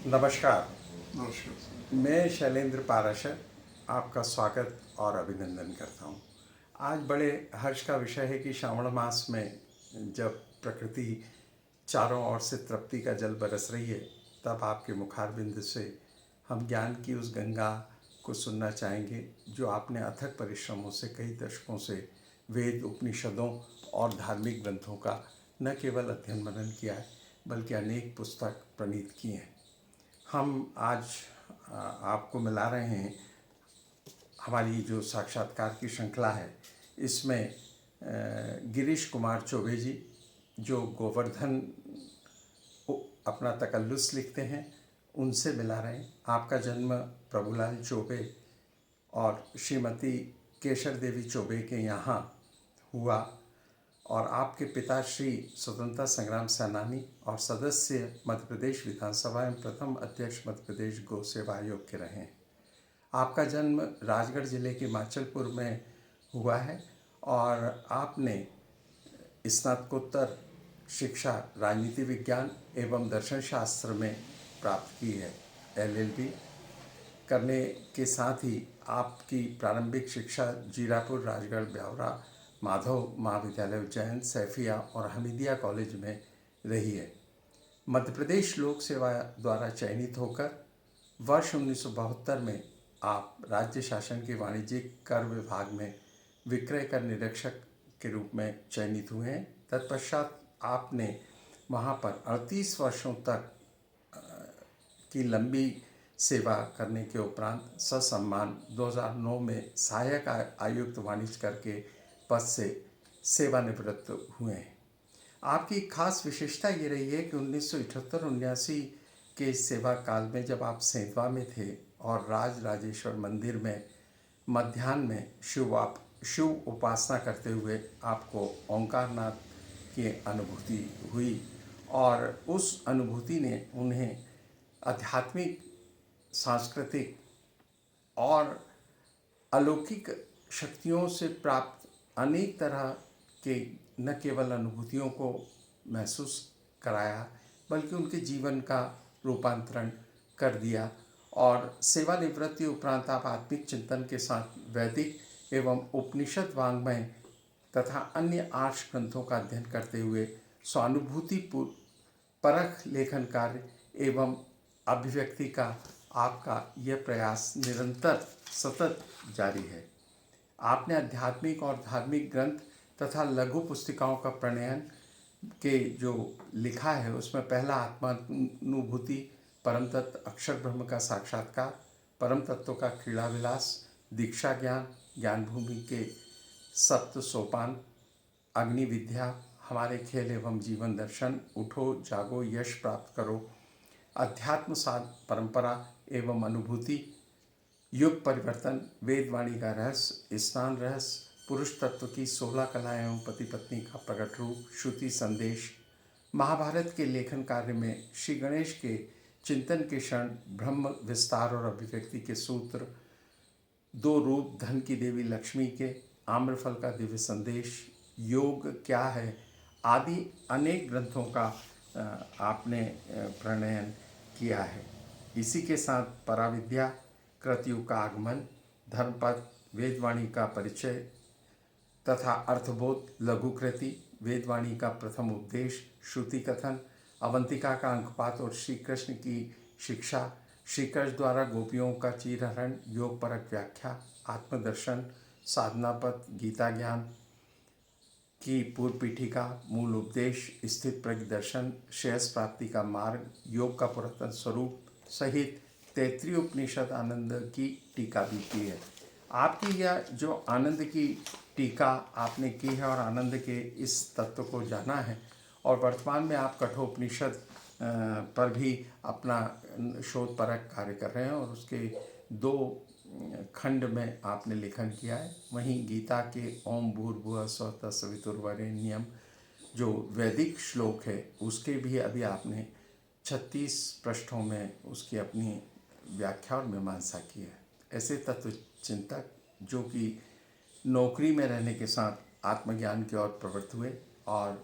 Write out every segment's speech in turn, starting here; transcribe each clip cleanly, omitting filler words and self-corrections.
नमस्कार। नमस्कार। मैं शैलेंद्र पाराशर आपका स्वागत और अभिनंदन करता हूँ। आज बड़े हर्ष का विषय है कि श्रावण मास में जब प्रकृति चारों ओर से तृप्ति का जल बरस रही है, तब आपके मुखारबिंद से हम ज्ञान की उस गंगा को सुनना चाहेंगे जो आपने अथक परिश्रमों से कई दशकों से वेद, उपनिषदों और धार्मिक ग्रंथों का न केवल अध्ययन मनन किया है, बल्कि अनेक पुस्तक प्रणीत किए हैं। हम आज आपको मिला रहे हैं। हमारी जो साक्षात्कार की श्रृंखला है, इसमें गिरीश कुमार चौबे जी, जो गोवर्धन अपना तकल्लुस लिखते हैं, उनसे मिला रहे हैं। आपका जन्म प्रभुलाल चौबे और श्रीमती केशर देवी चौबे के यहाँ हुआ और आपके पिता श्री स्वतंत्रता संग्राम सेनानी और सदस्य मध्य प्रदेश विधानसभा एवं प्रथम अध्यक्ष मध्य प्रदेश गौ सेवा आयोग के रहे हैं। आपका जन्म राजगढ़ जिले के माचलपुर में हुआ है और आपने स्नातकोत्तर शिक्षा राजनीति विज्ञान एवं दर्शन शास्त्र में प्राप्त की है। LLB करने के साथ ही आपकी प्रारंभिक शिक्षा जीरापुर, राजगढ़, ब्यावरा, माधव महाविद्यालय उज्जैन, सैफिया और हमीदिया कॉलेज में रही है। मध्य प्रदेश लोक सेवा द्वारा चयनित होकर वर्ष 1972 में आप राज्य शासन के वाणिज्यिक कर विभाग में विक्रय कर निरीक्षक के रूप में चयनित हुए हैं। तत्पश्चात आपने वहाँ पर 38 वर्षों तक की लंबी सेवा करने के उपरांत ससम्मान 2009 में सहायक आयुक्त वाणिज्य कर के पद से सेवानिवृत्त हुए हैं। आपकी खास विशेषता ये रही है कि 1978-79 के सेवा काल में जब आप सेंधवा में थे और राज राजेश्वर मंदिर में मध्याह्न में शिव उपासना करते हुए आपको ओंकारनाथ की अनुभूति हुई और उस अनुभूति ने उन्हें आध्यात्मिक, सांस्कृतिक और अलौकिक शक्तियों से प्राप्त अनेक तरह के न केवल अनुभूतियों को महसूस कराया, बल्कि उनके जीवन का रूपांतरण कर दिया। और सेवानिवृत्ति उपरांत आप आत्मिक चिंतन के साथ वैदिक एवं उपनिषद वाङ्मय तथा अन्य आर्ष ग्रंथों का अध्ययन करते हुए स्वानुभूति परख लेखन कार्य एवं अभिव्यक्ति का आपका यह प्रयास निरंतर सतत जारी है। आपने आध्यात्मिक और धार्मिक ग्रंथ तथा लघु पुस्तिकाओं का प्रणयन के जो लिखा है, उसमें पहला आत्मानुभूति, परम तत्व अक्षर ब्रह्म का साक्षात्कार, परम तत्व का क्रीड़ा विलास, दीक्षा ज्ञान, ज्ञान भूमि के सप्त सोपान, अग्नि विद्या, हमारे खेल एवं जीवन दर्शन, उठो जागो यश प्राप्त करो, अध्यात्म साध परंपरा एवं अनुभूति, युग परिवर्तन, वेदवाणी का रहस्य, स्नान रहस्य, पुरुष तत्व की 16 कलाएं एवं पति पत्नी का प्रकट रूप, श्रुति संदेश, महाभारत के लेखन कार्य में श्री गणेश के चिंतन के क्षण, ब्रह्म विस्तार और अभिव्यक्ति के सूत्र, 2 रूप, धन की देवी लक्ष्मी के, आम्रफल का दिव्य संदेश, योग क्या है आदि अनेक ग्रंथों का आपने प्रणयन किया है। इसी के साथ पराविद्या, कृतयुग का आगमन, धर्मपद, वेदवाणी का परिचय तथा अर्थबोध, लघुकृति, वेदवाणी का प्रथम उपदेश, श्रुति कथन, अवंतिका का अंकपात और श्री कृष्ण की शिक्षा, श्री कृष्ण द्वारा गोपियों का चीरहरण, योग परक व्याख्या, आत्मदर्शन, साधनापद, गीता ज्ञान की पूर्व पीठिका, मूल उपदेश, स्थित प्रज्ञ दर्शन, श्रेयस प्राप्ति का मार्ग, योग का पुरातन स्वरूप सहित 33 उपनिषद आनंद की टीका भी की है। आपकी यह जो आनंद की टीका आपने की है और आनंद के इस तत्व को जाना है, और वर्तमान में आप कठोपनिषद पर भी अपना शोध परक कार्य कर रहे हैं और उसके 2 खंड में आपने लेखन किया है। वहीं गीता के ओम भूर्भुवः स्वः तत्सवितुर्वरेण्यम जो वैदिक श्लोक है, उसके भी अभी आपने 36 पृष्ठों में उसकी अपनी व्याख्या और मीमांसा की है। ऐसे तत्व चिंतक जो कि नौकरी में रहने के साथ आत्मज्ञान की ओर प्रवृत्त हुए और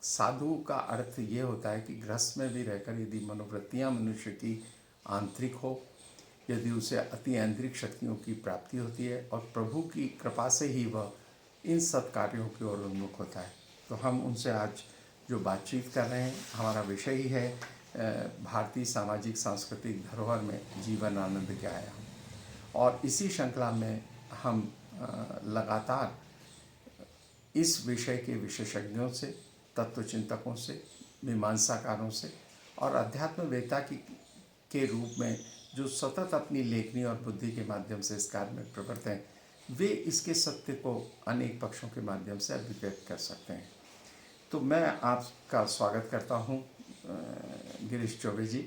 साधु का अर्थ ये होता है कि गृहस्थ में भी रहकर यदि मनोवृत्तियाँ मनुष्य की आंतरिक हो, यदि उसे अति ऐन्द्रिक शक्तियों की प्राप्ति होती है और प्रभु की कृपा से ही वह इन सत्कार्यों की ओर उन्मुख होता है। तो हम उनसे आज जो बातचीत कर रहे हैं, हमारा विषय ही है भारतीय सामाजिक सांस्कृतिक धरोहर में जीवन आनंद के आयाम। और इसी श्रृंखला में हम लगातार इस विषय के विशेषज्ञों से, तत्वचिंतकों से, मीमांसाकारों से और अध्यात्मवेत्ता के रूप में जो सतत अपनी लेखनी और बुद्धि के माध्यम से इस कार्य में प्रवृत्त हैं, वे इसके सत्य को अनेक पक्षों के माध्यम से अभिव्यक्त कर सकते हैं। तो मैं आपका स्वागत करता हूं गिरीश चौबे जी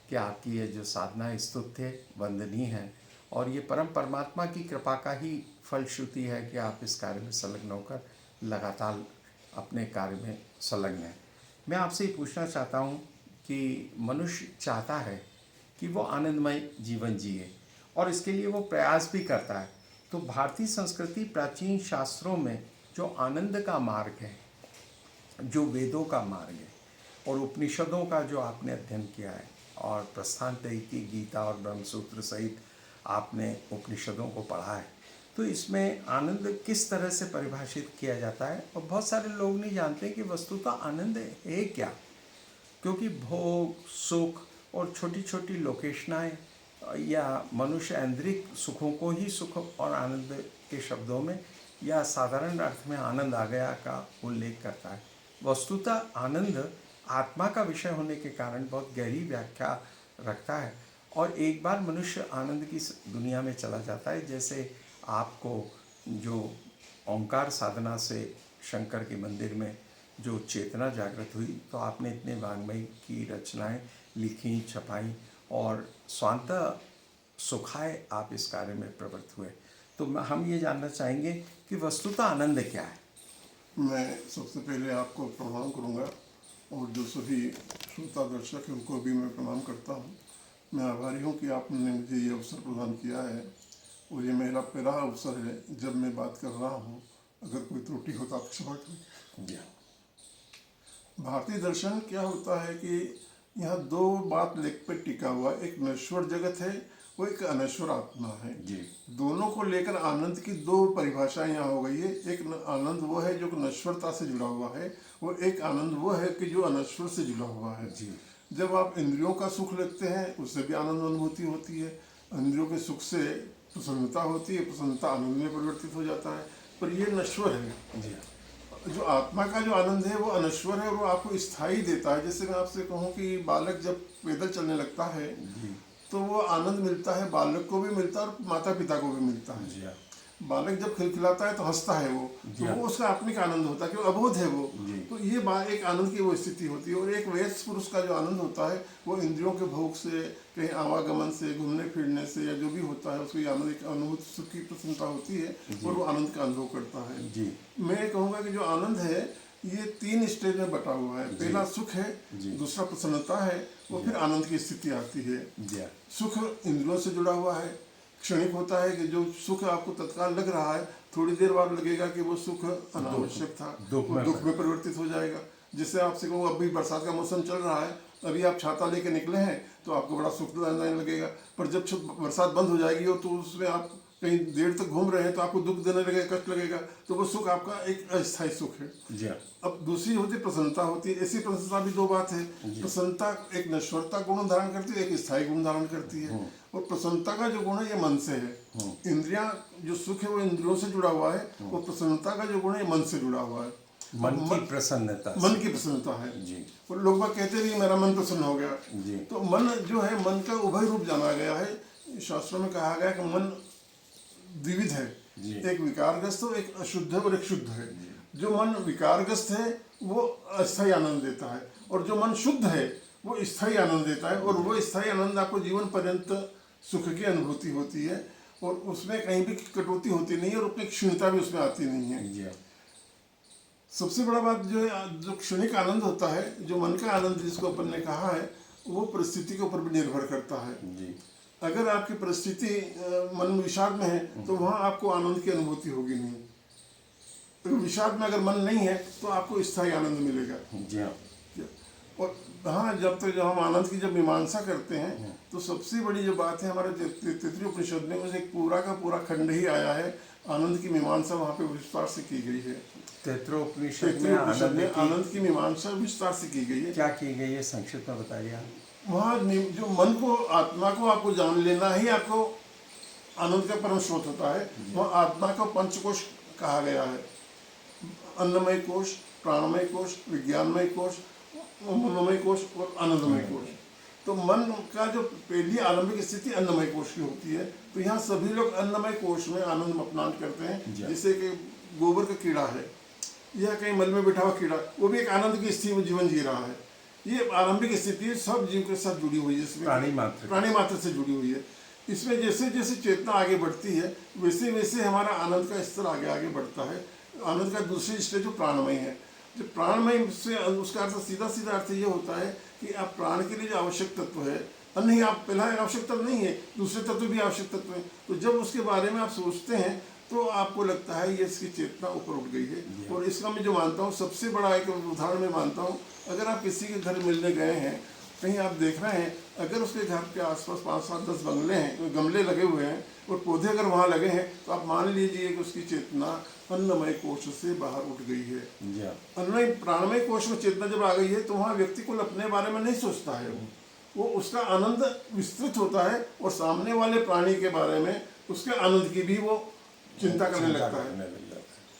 कि आपकी ये जो साधना स्तुत्य वंदनीय है और ये परम परमात्मा की कृपा का ही फलश्रुति है कि आप इस कार्य में संलग्न होकर लगातार अपने कार्य में संलग्न हैं। मैं आपसे ये पूछना चाहता हूँ कि मनुष्य चाहता है कि वो आनंदमय जीवन जिए और इसके लिए वो प्रयास भी करता है। तो भारतीय संस्कृति प्राचीन शास्त्रों में जो आनंद का मार्ग है, जो वेदों का मार्ग है और उपनिषदों का जो आपने अध्ययन किया है और प्रस्थान त्रयी की गीता और ब्रह्मसूत्र सहित आपने उपनिषदों को पढ़ा है, तो इसमें आनंद किस तरह से परिभाषित किया जाता है। और बहुत सारे लोग नहीं जानते कि वस्तुतः आनंद है क्या, क्योंकि भोग, सुख और छोटी छोटी लोकेशनाएँ या मनुष्य ऐन्द्रिक सुखों को ही सुख और आनंद के शब्दों में या साधारण अर्थ में आनंद आ गया का उल्लेख करता है। वस्तुतः आनंद आत्मा का विषय होने के कारण बहुत गहरी व्याख्या रखता है और एक बार मनुष्य आनंद की दुनिया में चला जाता है, जैसे आपको जो ओंकार साधना से शंकर के मंदिर में जो चेतना जागृत हुई, तो आपने इतने वाङ्मय की रचनाएं लिखी, छपाई और स्वांतः सुखाय आप इस कार्य में प्रवृत्त हुए। तो हम ये जानना चाहेंगे कि वस्तुतः आनंद क्या है। मैं सबसे पहले आपको प्रणाम करूंगा और जो सभी श्रोता दर्शक हैं उनको भी मैं प्रणाम करता हूं। मैं आभारी हूं कि आपने मुझे ये अवसर प्रदान किया है और ये मेरा पहला अवसर है जब मैं बात कर रहा हूं। अगर कोई त्रुटि हो तो आप क्षमा करें। भारतीय दर्शन क्या होता है कि यहाँ दो बात लेख पे टिका हुआ, एक नश्वर जगत है, वो एक अनश्वर आत्मा है जी। दोनों को लेकर आनंद की दो परिभाषाएं यहाँ हो गई है। एक आनंद वो है जो नश्वरता से जुड़ा हुआ है, वो एक आनंद वो है कि जो अनश्वर से जुड़ा हुआ है। जी। जब आप इंद्रियों का सुख लेते हैं उससे भी आनंद अनुभूति होती है। इंद्रियों के सुख से प्रसन्नता होती है, प्रसन्नता आनंद में परिवर्तित हो जाता है, पर ये नश्वर है। जी। जो आत्मा का जो आनंद है वो अनश्वर है और वो आपको स्थायी देता है। जैसे मैं आपसे कहूँ कि बालक जब पैदल चलने लगता है तो वो आनंद मिलता है, बालक को भी मिलता है और माता पिता को भी मिलता है। बालक जब खिलखिलाता है तो हंसता है वो, तो वो उसका आत्मिक आनंद होता है, क्योंकि अबोध है वो। तो ये एक आनंद की वो स्थिति होती है। और एक वयस्क पुरुष का जो आनंद होता है वो इंद्रियों के भोग से, कहीं आवागमन से, घूमने फिरने से या जो भी होता है उसको आनंद, एक अनुभूति, सुख की प्रसन्नता होती है और वो आनंद का अनुभव करता है। मैं कहूँगा कि जो आनंद है ये 3 स्टेज में बटा हुआ है। पहला सुख है, दूसरा प्रसन्नता है, वो फिर आनंद की स्थिति आती है। सुख इंद्रियों से जुड़ा हुआ है, क्षणिक होता है कि जो सुख आपको तत्काल लग रहा है थोड़ी देर बाद लगेगा कि वो सुख अनावश्यक था, दुख में परिवर्तित हो जाएगा। जिससे आपसे कहूँ अभी बरसात का मौसम चल रहा है, अभी आप छाता लेके निकले हैं तो आपको बड़ा सुख लगने लगेगा, पर जब बरसात बंद हो जाएगी तो उसमें आप कहीं देर तक घूम रहे हैं तो आपको दुख देने लगेगा, कष्ट लगेगा, तो वो सुख आपका एक अस्थायी सुख है। अब दूसरी होती प्रसन्नता होती है। ऐसी प्रसन्नता भी दो बात है। प्रसन्नता एक नश्वरता गुण धारण करती है, एक स्थायी गुण धारण करती है। और प्रसन्नता का जो गुण है ये मन से है। इंद्रियां जो सुख है वो इंद्रियों से जुड़ा हुआ है, और प्रसन्नता का जो गुण है ये मन से जुड़ा हुआ है। मन की प्रसन्नता, मन की प्रसन्नता है जी। और लोग बात कहते हैं मेरा मन प्रसन्न हो गया जी। तो मन जो है, मन का उभय रूप जाना गया है। शास्त्रों में कहा गया कि मन द्विविध है, एक विकारग्रस्त है, एक अशुद्ध है और एक शुद्ध है। जो मन विकारग्रस्त है वो अस्थायी आनंद देता है, और जो मन शुद्ध है वो स्थायी आनंद देता है। और वो स्थायी आनंद आपको जीवन पर्यंत सुख की अनुभूति होती है, और उसमें कहीं भी कटौती होती नहीं है, और अपनी क्षीणता भी उसमें आती नहीं है। सबसे बड़ा बात जो है, जो क्षणिक आनंद होता है, जो मन का आनंद जिसको अपन ने कहा है, वो परिस्थिति के ऊपर भी निर्भर करता है जी। अगर आपकी परिस्थिति मन विषाद में है तो वहाँ आपको आनंद की अनुभूति होगी नहीं। तो विषाद में अगर मन नहीं है तो आपको स्थायी आनंद मिलेगा। जी हाँ। और हाँ, जब हम आनंद की जब मीमांसा करते हैं तो सबसे बड़ी जो बात है, हमारे तैत्तिरीय उपनिषद में उसे एक पूरा का पूरा खंड ही आया है, आनंद की मीमांसा वहाँ पे विस्तार से की गई है। तैत्तिरीय उपनिषद तैत्तिरीय उपनिषद में की आनंद की मीमांसा विस्तार से की गई है। क्या की गई है, संक्षिप्त में बताइए आप। वहाँ जो मन को, आत्मा को आपको जान लेना ही आपको आनंद का परम स्रोत होता है। वहाँ आत्मा को पंचकोश कहा गया है, अन्नमय कोश, प्राणमय कोश, विज्ञानमय कोश, मनोमय कोश और आनंदमय कोश। तो मन का जो पहली आरंभिक स्थिति अन्नमय कोश की होती है। तो यहाँ सभी लोग अन्नमय कोश में आनंद अपनान करते हैं। जैसे कि गोबर का कीड़ा है या कहीं मल में बैठा हुआ कीड़ा, वो भी एक आनंद की स्थिति में जीवन जी रहा है। ये आरंभिक स्थिति सब जीव के साथ जुड़ी हुई है, इसमें प्राणी मात्र से जुड़ी हुई है। इसमें जैसे जैसे चेतना आगे बढ़ती है वैसे वैसे हमारा आनंद का स्तर आगे आगे बढ़ता है। आनंद का दूसरी स्टेज जो प्राणमय है, जो प्राणमय से उसका अर्थ सीधा सीधा अर्थ ये होता है कि आप प्राण के लिए जो आवश्यक तत्व है, अन्न ही आप पहला आवश्यक तत्व नहीं है, दूसरे तत्व भी आवश्यक तत्व है। तो जब उसके बारे में आप सोचते हैं तो आपको लगता है ये इसकी चेतना ऊपर उठ गई है। और इसका मैं जो मानता हूँ, सबसे बड़ा एक उदाहरण मैं मानता हूँ, अगर आप किसी के घर मिलने गए हैं, कहीं आप देख रहे हैं, अगर उसके घर के आसपास 5, 7, 10 बंगले हैं, गमले लगे हुए हैं और पौधे अगर वहाँ लगे हैं, तो आप मान लीजिए कि उसकी चेतना अन्नमय कोश से बाहर उठ गई है। अन्नमय प्राणमय कोश में चेतना जब आ गई है तो वहाँ व्यक्ति को अपने बारे में नहीं सोचता है, वो उसका आनंद विस्तृत होता है और सामने वाले प्राणी के बारे में उसके आनंद की भी वो चिंता करने लगता है।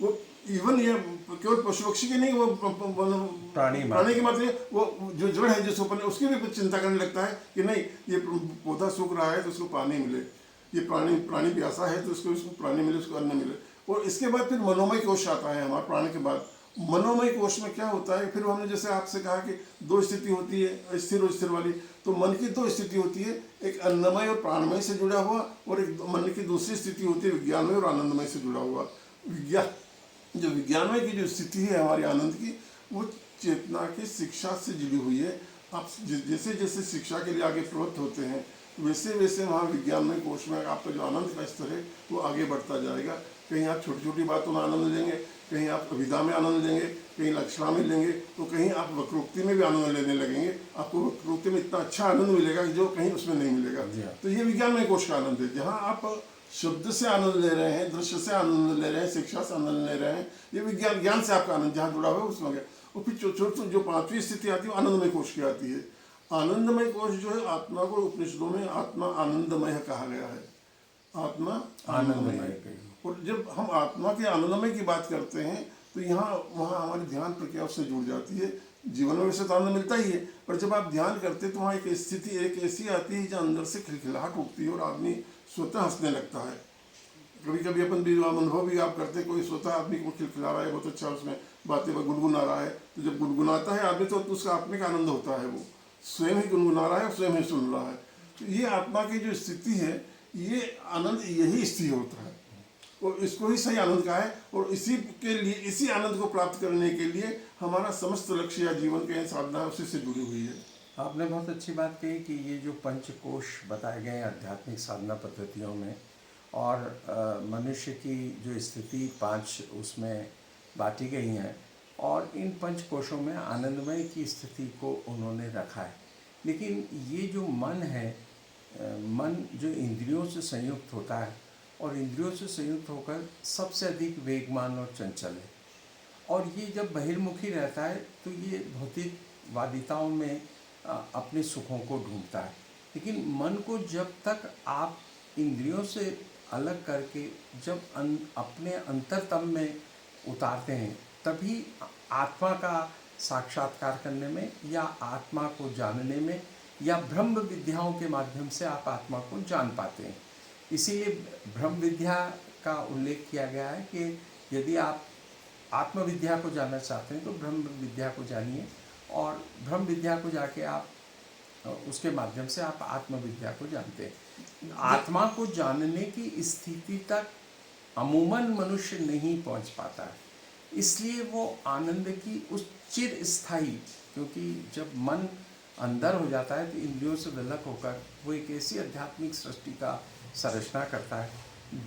वो इवन ये केवल पशु पक्षी की नहीं, वो प्राणी की मतलब वो जो जड़ है जिस ऊपर उसकी भी चिंता करने लगता है कि नहीं ये पौधा सूख रहा है तो उसको पानी मिले, ये प्राणी प्यासा है तो उसको पानी मिले, उसको अन्न मिले। और इसके बाद फिर मनोमय कोश आता है हमारे प्राण के बाद। मनोमय कोश में क्या होता है, फिर हमने जैसे आपसे कहा कि 2 स्थिति होती है, स्थिर और स्थिर वाली। तो मन की 2 स्थिति होती है, एक अन्नमय और प्राणमय से जुड़ा हुआ, और एक मन की दूसरी स्थिति होती है विज्ञानमय और आनंदमय से जुड़ा हुआ। जो विज्ञानमय की जो स्थिति है हमारी आनंद की, वो चेतना की शिक्षा से जुड़ी हुई है। आप जैसे जैसे शिक्षा के लिए आगे प्रवृत्त होते हैं वैसे वैसे वहाँ विज्ञानमय कोश में आपका जो आनंद का स्तर है वो आगे बढ़ता जाएगा। कहीं आप छोटी छोटी बातों में आनंद लेंगे, कहीं आप अभिधा में आनंद लेंगे, कहीं लक्षणा में लेंगे, तो कहीं आप वक्रोक्ति में भी आनंद लेने लगेंगे। आपको वक्रोक्ति में इतना अच्छा आनंद मिलेगा कि जो कहीं उसमें नहीं मिलेगा। तो ये विज्ञानमय कोश का आनंद है, जहाँ आप शब्द से आनंद ले रहे हैं, दृश्य से आनंद ले रहे हैं, शिक्षा से आनंद ले रहे हैं। ये ज्ञान से आपका आनंद जहाँ जुड़ा हुआ है उसमें गया। और फिर जो 5वीं स्थिति आती है आनंदमय कोश की आती है। आनंदमय कोश जो है, आत्मा को उपनिषदों में आत्मा आनंदमय कहा गया है, आत्मा आनंदमय। और जब हम आत्मा के आनंदमय की बात करते हैं तो यहाँ वहाँ हमारी ध्यान प्रक्रिया उससे जुड़ जाती है। जीवन में वैसे तो आनंद मिलता ही है, पर जब आप ध्यान करते हैं तो वहाँ एक स्थिति एक ऐसी आती है जो अंदर से खिलखिलाहट उठती है और आदमी स्वतः हंसने लगता है। कभी कभी अपन भी अनुभव भी आप करते हैं, कोई स्वतः आदमी को खिलखिला रहा है, बहुत अच्छा उसमें बातें गुनगुना रहा है, तो जब गुनगुनाता है आदमी तो उसका आत्मिक आनंद होता है, वो स्वयं ही गुनगुना रहा है, स्वयं ही सुन रहा है। तो ये आत्मा की जो स्थिति है, ये आनंद यही स्थिति होता है और इसको ही सही आनंद कहा है। और इसी के लिए, इसी आनंद को प्राप्त करने के लिए हमारा समस्त लक्ष्य या जीवन के साधना उसी से जुड़ी हुई है। आपने बहुत अच्छी बात कही कि ये जो पंचकोश बताए गए हैं आध्यात्मिक साधना पद्धतियों में, और मनुष्य की जो स्थिति 5 उसमें बांटी गई हैं, और इन पंचकोशों में आनंदमय की स्थिति को उन्होंने रखा है। लेकिन ये जो मन है, मन जो इंद्रियों से संयुक्त होता है और इंद्रियों से संयुक्त होकर सबसे अधिक वेगमान और चंचल है, और ये जब बहिर्मुखी रहता है तो ये भौतिकवादिताओं में अपने सुखों को ढूंढता है। लेकिन मन को जब तक आप इंद्रियों से अलग करके जब अपने अंतरतम में उतारते हैं, तभी आत्मा का साक्षात्कार करने में या आत्मा को जानने में या ब्रह्म विद्याओं के माध्यम से आप आत्मा को जान पाते हैं। इसीलिए ब्रह्म विद्या का उल्लेख किया गया है कि यदि आप आत्मविद्या को जानना चाहते हैं तो ब्रह्म विद्या को जानिए, और ब्रह्म विद्या को जाके आप उसके माध्यम से आप आत्मविद्या को जानते हैं। आत्मा को जानने की स्थिति तक अमूमन मनुष्य नहीं पहुंच पाता है, इसलिए वो आनंद की उस चिर स्थायी, क्योंकि जब मन अंदर हो जाता है तो इंद्रियों से विलक होकर वो एक ऐसी आध्यात्मिक सृष्टि का संरचना करता है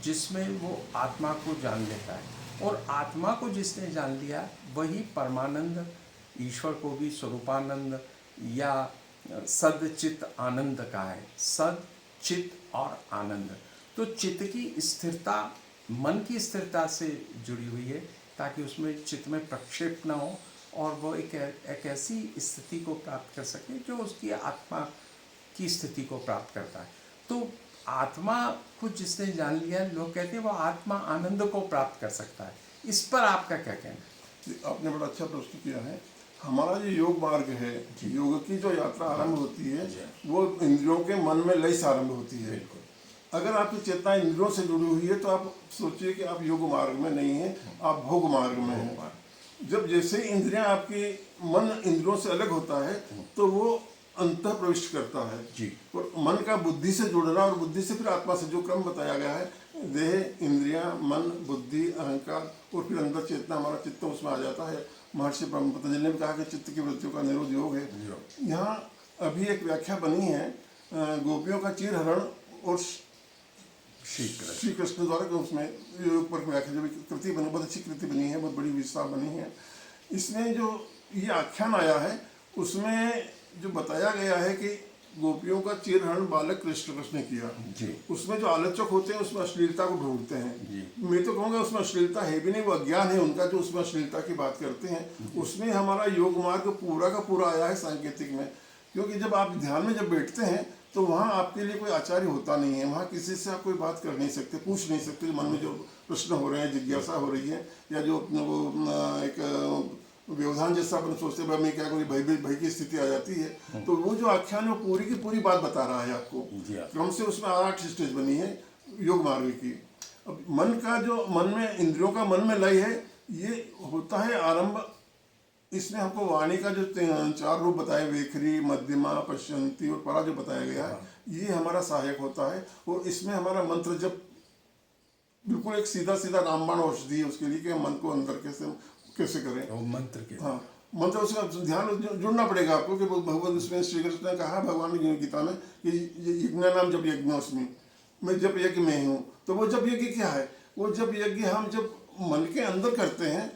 जिसमें वो आत्मा को जान लेता है। और आत्मा को जिसने जान लिया वही परमानंद, ईश्वर को भी स्वरूपानंद या सद चित आनंद का है। सद चित और आनंद, तो चित्त की स्थिरता मन की स्थिरता से जुड़ी हुई है, ताकि उसमें चित्त में प्रक्षेप ना हो और वो एक ऐसी स्थिति को प्राप्त कर सके जो उसकी आत्मा की स्थिति को प्राप्त करता है। तो आत्मा को जिसने जान लिया, लोग कहते हैं वो आत्मा आनंद को प्राप्त कर सकता है। इस पर आपका क्या कहना है? आपने बड़ा अच्छा प्रश्न किया है। हमारा जो योग मार्ग है, योग की जो यात्रा आरंभ होती है वो इंद्रियों के मन में लय से आरंभ होती है। अगर आपकी चेतना इंद्रियों से जुड़ी हुई है तो आप सोचिए कि आप योग मार्ग में नहीं है, आप भोग मार्ग में हैं। जब जैसे ही इंद्रियां आपकी मन इंद्रियों से अलग होता है तो वो अंतः प्रविष्ट करता है जी। और मन का बुद्धि से जुड़ना और बुद्धि से फिर आत्मा से, जो क्रम बताया गया है, देह, इंद्रियां, मन, बुद्धि, अहंकार और फिर अंदर चेतना, हमारा चित्त उसमें आ जाता है। महर्षि पतंजलि ने कहा कि चित्त की वृत्तियों का निरोध योग है। यहाँ अभी एक व्याख्या बनी है गोपियों का चीरहरण और श्री कृष्ण द्वारा, उसमें योग पर व्याख्या जो कृति बनी, बहुत अच्छी कृति बनी है, बहुत बड़ी विस्तार बनी है। इसमें जो ये आख्यान आया है उसमें जो बताया गया है कि गोपियों का चीरहरण बालक कृष्ण ने किया जी। उसमें जो आलोचक होते हैं उसमें अश्लीलता को ढूंढते हैं। मैं तो कहूँगा उसमें अश्लीलता है भी नहीं, वो अज्ञान है उनका जो उसमें अश्लीलता की बात करते हैं। उसमें हमारा योग मार्ग पूरा का पूरा आया है सांकेतिक में, क्योंकि जब आप ध्यान में जब बैठते हैं तो वहाँ आपके लिए कोई आचार्य होता नहीं है। वहाँ किसी से आप कोई बात कर नहीं सकते, पूछ नहीं सकते। मन में जो प्रश्न हो रहे हैं, जिज्ञासा हो रही है, या जो वो एक व्यवधान जैसा अपन सोचते हैं मैं क्या करूँ, भय की स्थिति आ जाती है। तो वो जो आख्यान है वो पूरी की पूरी बात बता रहा है आपको। क्रम से उसमें 8 स्टेज बनी है योग मार्ग की। अब मन का जो मन में इंद्रियों का मन में लय है, ये होता है आरंभ। इसमें हमको वाणी का जो 4 रूप बताए, वेखरी, मध्यमा, पश्यंती और परा जो बताया गया है, ये हमारा सहायक होता है। और इसमें हमारा मंत्र जब बिल्कुल एक सीधा सीधा रामबाण औषधि है उसके लिए कि मन को अंदर कैसे करें। वो मंत्र के, हाँ, मंत्र उसका ध्यान जुड़ना पड़ेगा आपको कि भगवान, उसमें श्री कृष्ण ने कहा भगवान ने गीता में कि यज्ञ नाम जब यज्ञ, उसमें मैं जब यज्ञ में हूँ। तो वो जब यज्ञ क्या है, वो जब यज्ञ हम जब मन के अंदर करते हैं,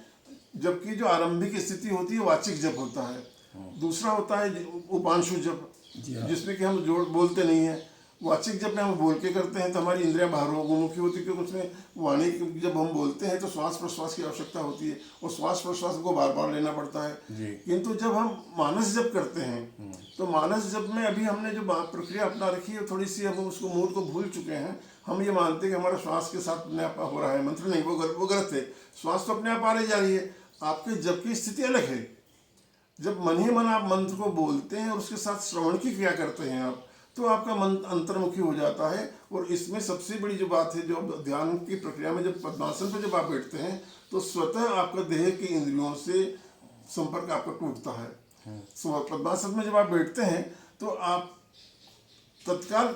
जबकि जो आरंभिक स्थिति होती है वाचिक जप होता है। दूसरा होता है उपांशु जप, जिसमें कि हम जोड़ बोलते नहीं है। वाचिक जब में हम बोल के करते हैं तो हमारी इंद्रियां बाहर मुखी होती है, क्योंकि उसमें वाणी जब हम बोलते हैं तो श्वास प्रश्वास की आवश्यकता होती है और श्वास प्रश्वास को बार बार लेना पड़ता है। किंतु जब हम मानस जप करते हैं तो मानस जप में अभी हमने जो प्रक्रिया अपना रखी है थोड़ी सी, हम उसको मूल को भूल चुके हैं। हम ये मानते हैं कि हमारा श्वास के साथ अपने आप हो रहा है, मंत्र नहीं, वो गलत है। श्वास तो अपने आप आ रही जा रही है, आपके जप की स्थिति अलग है। जब मन ही मन आप मंत्र को बोलते हैं और उसके साथ श्रवण की क्रिया करते हैं आप, तो आपका मन अंतर्मुखी हो जाता है। और इसमें सबसे बड़ी जो बात है, जो ध्यान की प्रक्रिया में जब पद्मासन पर जब आप बैठते हैं तो स्वतः आपका देह की इंद्रियों से संपर्क आपका टूटता है। पद्मासन में जब आप बैठते हैं तो आप तत्काल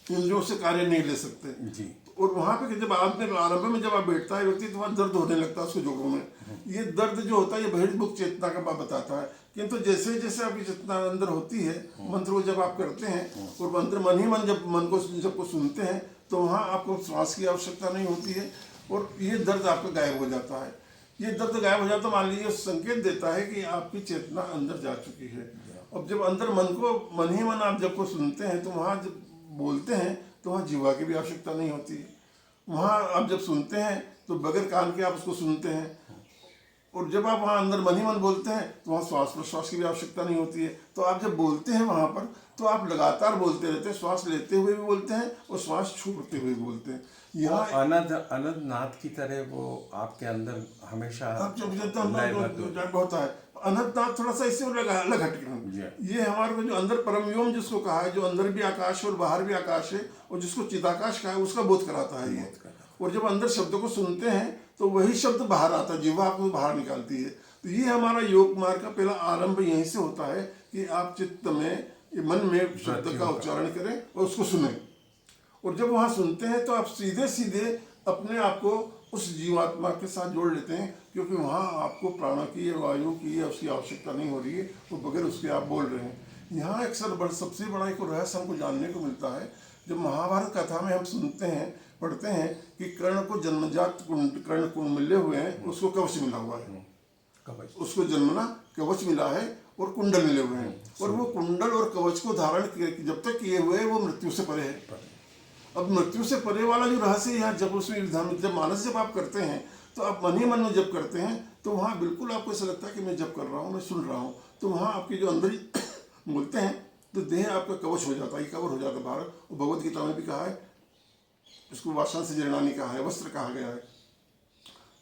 इंद्रियों से कार्य नहीं ले सकते जी। और वहाँ पे जब आपने आरंभ में जब आप बैठता है व्यक्ति, तो वहाँ दर्द होने लगता है उसके जोड़ों में। ये दर्द जो होता है ये बहिर्मुख चेतना का बात बताता है। किंतु जैसे जैसे आपकी चेतना अंदर होती है, मंत्र को जब आप करते हैं और मंत्र मन ही मन जब मन को जब को सुनते हैं, तो वहाँ आपको श्वास की आवश्यकता नहीं होती है और ये दर्द आपका गायब हो जाता है। ये दर्द गायब हो जाता है, मान लीजिए संकेत देता है कि आपकी चेतना अंदर जा चुकी है। अब जब अंदर मन ही मन आप जब को सुनते हैं तो वहाँ जब बोलते हैं तो वहाँ जीवा की भी आवश्यकता नहीं होती है। वहाँ आप जब सुनते हैं तो बगैर कान के आप उसको सुनते हैं। और जब आप वहाँ अंदर मन ही मन बोलते हैं तो वहाँ श्वास प्रश्वास की भी आवश्यकता नहीं होती है। तो आप जब बोलते हैं वहाँ पर तो आप लगातार बोलते रहते हैं, श्वास लेते हुए भी बोलते हैं और श्वास छोड़ते हुए भी बोलते हैं। यहाँ अनंत नाथ की तरह वो आपके अंदर हमेशा आप जब होता है। अनंतनाथ थोड़ा सा इससे अलग हटके, ये हमारे को जो अंदर परम व्योम जिसको कहा है, जो अंदर भी आकाश है और बाहर भी आकाश है और जिसको चिदाकाश कहा है, उसका बोध कराता है ये। और जब अंदर शब्द को सुनते हैं तो वही शब्द बाहर आता है, जीवा आपको बाहर निकालती है। तो ये हमारा योग मार्ग का पहला आरंभ यहीं से होता है कि आप चित्त में, मन में शब्द का उच्चारण करें और उसको सुने। और जब वहाँ सुनते हैं तो आप सीधे सीधे अपने आप को उस जीवात्मा के साथ जोड़ लेते हैं, क्योंकि वहाँ आपको प्राण की, वायु की उसकी आवश्यकता नहीं हो रही है, तो बगैर उसके आप बोल रहे हैं। यहाँ सबसे बड़ा एक रहस्य हमको जानने को मिलता है। जब महाभारत कथा में हम सुनते हैं पढ़ते हैं कि कर्ण को जन्मजात कर्ण कुंड मिले हुए हैं, उसको कवच मिला हुआ है, कवच। उसको जन्मना कवच मिला है और कुंडल मिले हुए हैं, और वो कुंडल और कवच को धारण जब तक किए हुए वो मृत्यु से परे है। अब मृत्यु से परे वाला जो रहस्य यहाँ जब उसमें जब मानस जब आप करते हैं तो आप मन ही मन में जब करते हैं तो वहाँ बिल्कुल आपको ऐसा लगता है कि मैं जब कर रहा हूँ, मैं सुन रहा हूँ, तो वहाँ आपके जो अंदर ही बोलते हैं तो देह आपका कवच हो जाता है, कवर हो जाता है बाहर। और भगवत गीता में भी कहा है, इसको वासना से जीर्णानी कहा है, वस्त्र कहा गया है।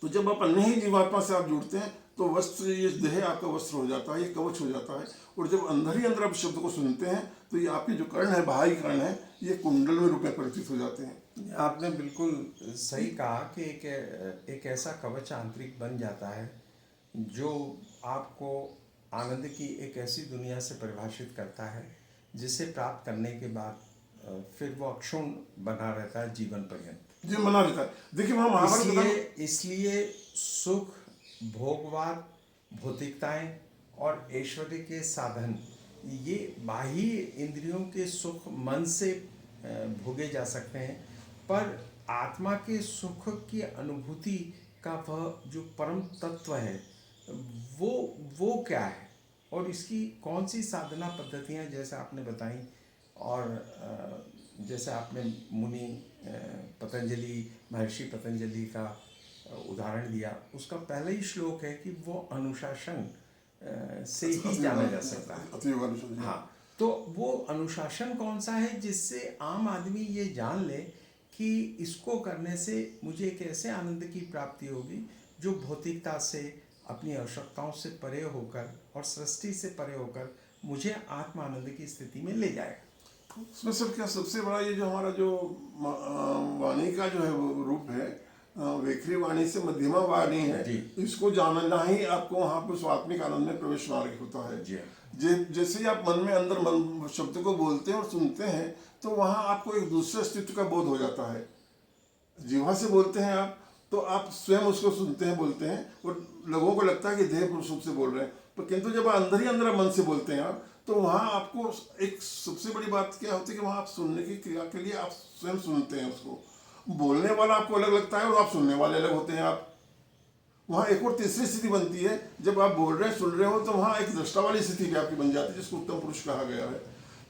तो जब आप अन्य ही जीवात्मा से आप जुड़ते हैं तो वस्त्र, ये देह आपका वस्त्र हो जाता है, ये कवच हो जाता है। और जब अंदर ही अंदर आप शब्द को सुनते हैं तो ये आपके जो कर्ण है, बाहरी कर्ण है, ये कुंडल में रूप में परिवर्तित हो जाते हैं। आपने बिल्कुल सही कहा कि एक ऐसा कवच आंतरिक बन जाता है जो आपको आनंद की एक ऐसी दुनिया से परिभाषित करता है जिसे प्राप्त करने के बाद फिर वो अक्षुण बना रहता है जीवन पर्यंत। जो मना रहता है। देखिए वहाँ महाभारत इसलिए सुख, भोगवाद, भौतिकताएं और ऐश्वर्य के साधन, ये बाह्य इंद्रियों के सुख मन से भोगे जा सकते हैं, पर आत्मा के सुख की अनुभूति का वह जो परम तत्व है वो क्या है और इसकी कौन सी साधना पद्धतियाँ जैसे आपने बताई, और जैसे आपने मुनि पतंजलि, महर्षि पतंजलि का उदाहरण दिया, उसका पहला ही श्लोक है कि वो अनुशासन से ही जाना जा सकता है। हाँ, तो वो अनुशासन कौन सा है जिससे आम आदमी ये जान ले कि इसको करने से मुझे एक ऐसे आनंद की प्राप्ति होगी जो भौतिकता से, अपनी आवश्यकताओं से परे होकर और सृष्टि से परे होकर मुझे आत्म आनंद की स्थिति में ले जाएगा। उसमें सर क्या सबसे बड़ा ये जो हमारा जो वाणी का जो है वो रूप है, वेखरी वाणी से मध्यमा वाणी है, इसको जानना ही आपको वहाँ पे स्वात्मिक आनंद में प्रवेश मार्ग होता है। जैसे ही आप मन में अंदर मन शब्द को बोलते हैं और सुनते हैं तो वहाँ आपको एक दूसरे अस्तित्व का बोध हो जाता है। जीवा से बोलते हैं आप तो आप स्वयं उसको सुनते हैं, बोलते हैं, और लोगों को लगता है कि देह पुरुष रूप से बोल रहे हैं, पर किंतु जब अंदर ही अंदर मन से बोलते हैं आप तो वहाँ आपको एक सबसे बड़ी बात क्या होती है कि वहाँ आप सुनने की क्रिया के लिए आप स्वयं सुनते हैं उसको। बोलने वाला आपको अलग लगता है और आप सुनने वाले अलग होते हैं। आप वहाँ एक और तीसरी स्थिति बनती है, जब आप बोल रहे हैं सुन रहे हो तो वहाँ एक दृष्टा वाली स्थिति भी आपकी बन जाती है जिसको उत्तम पुरुष कहा गया है।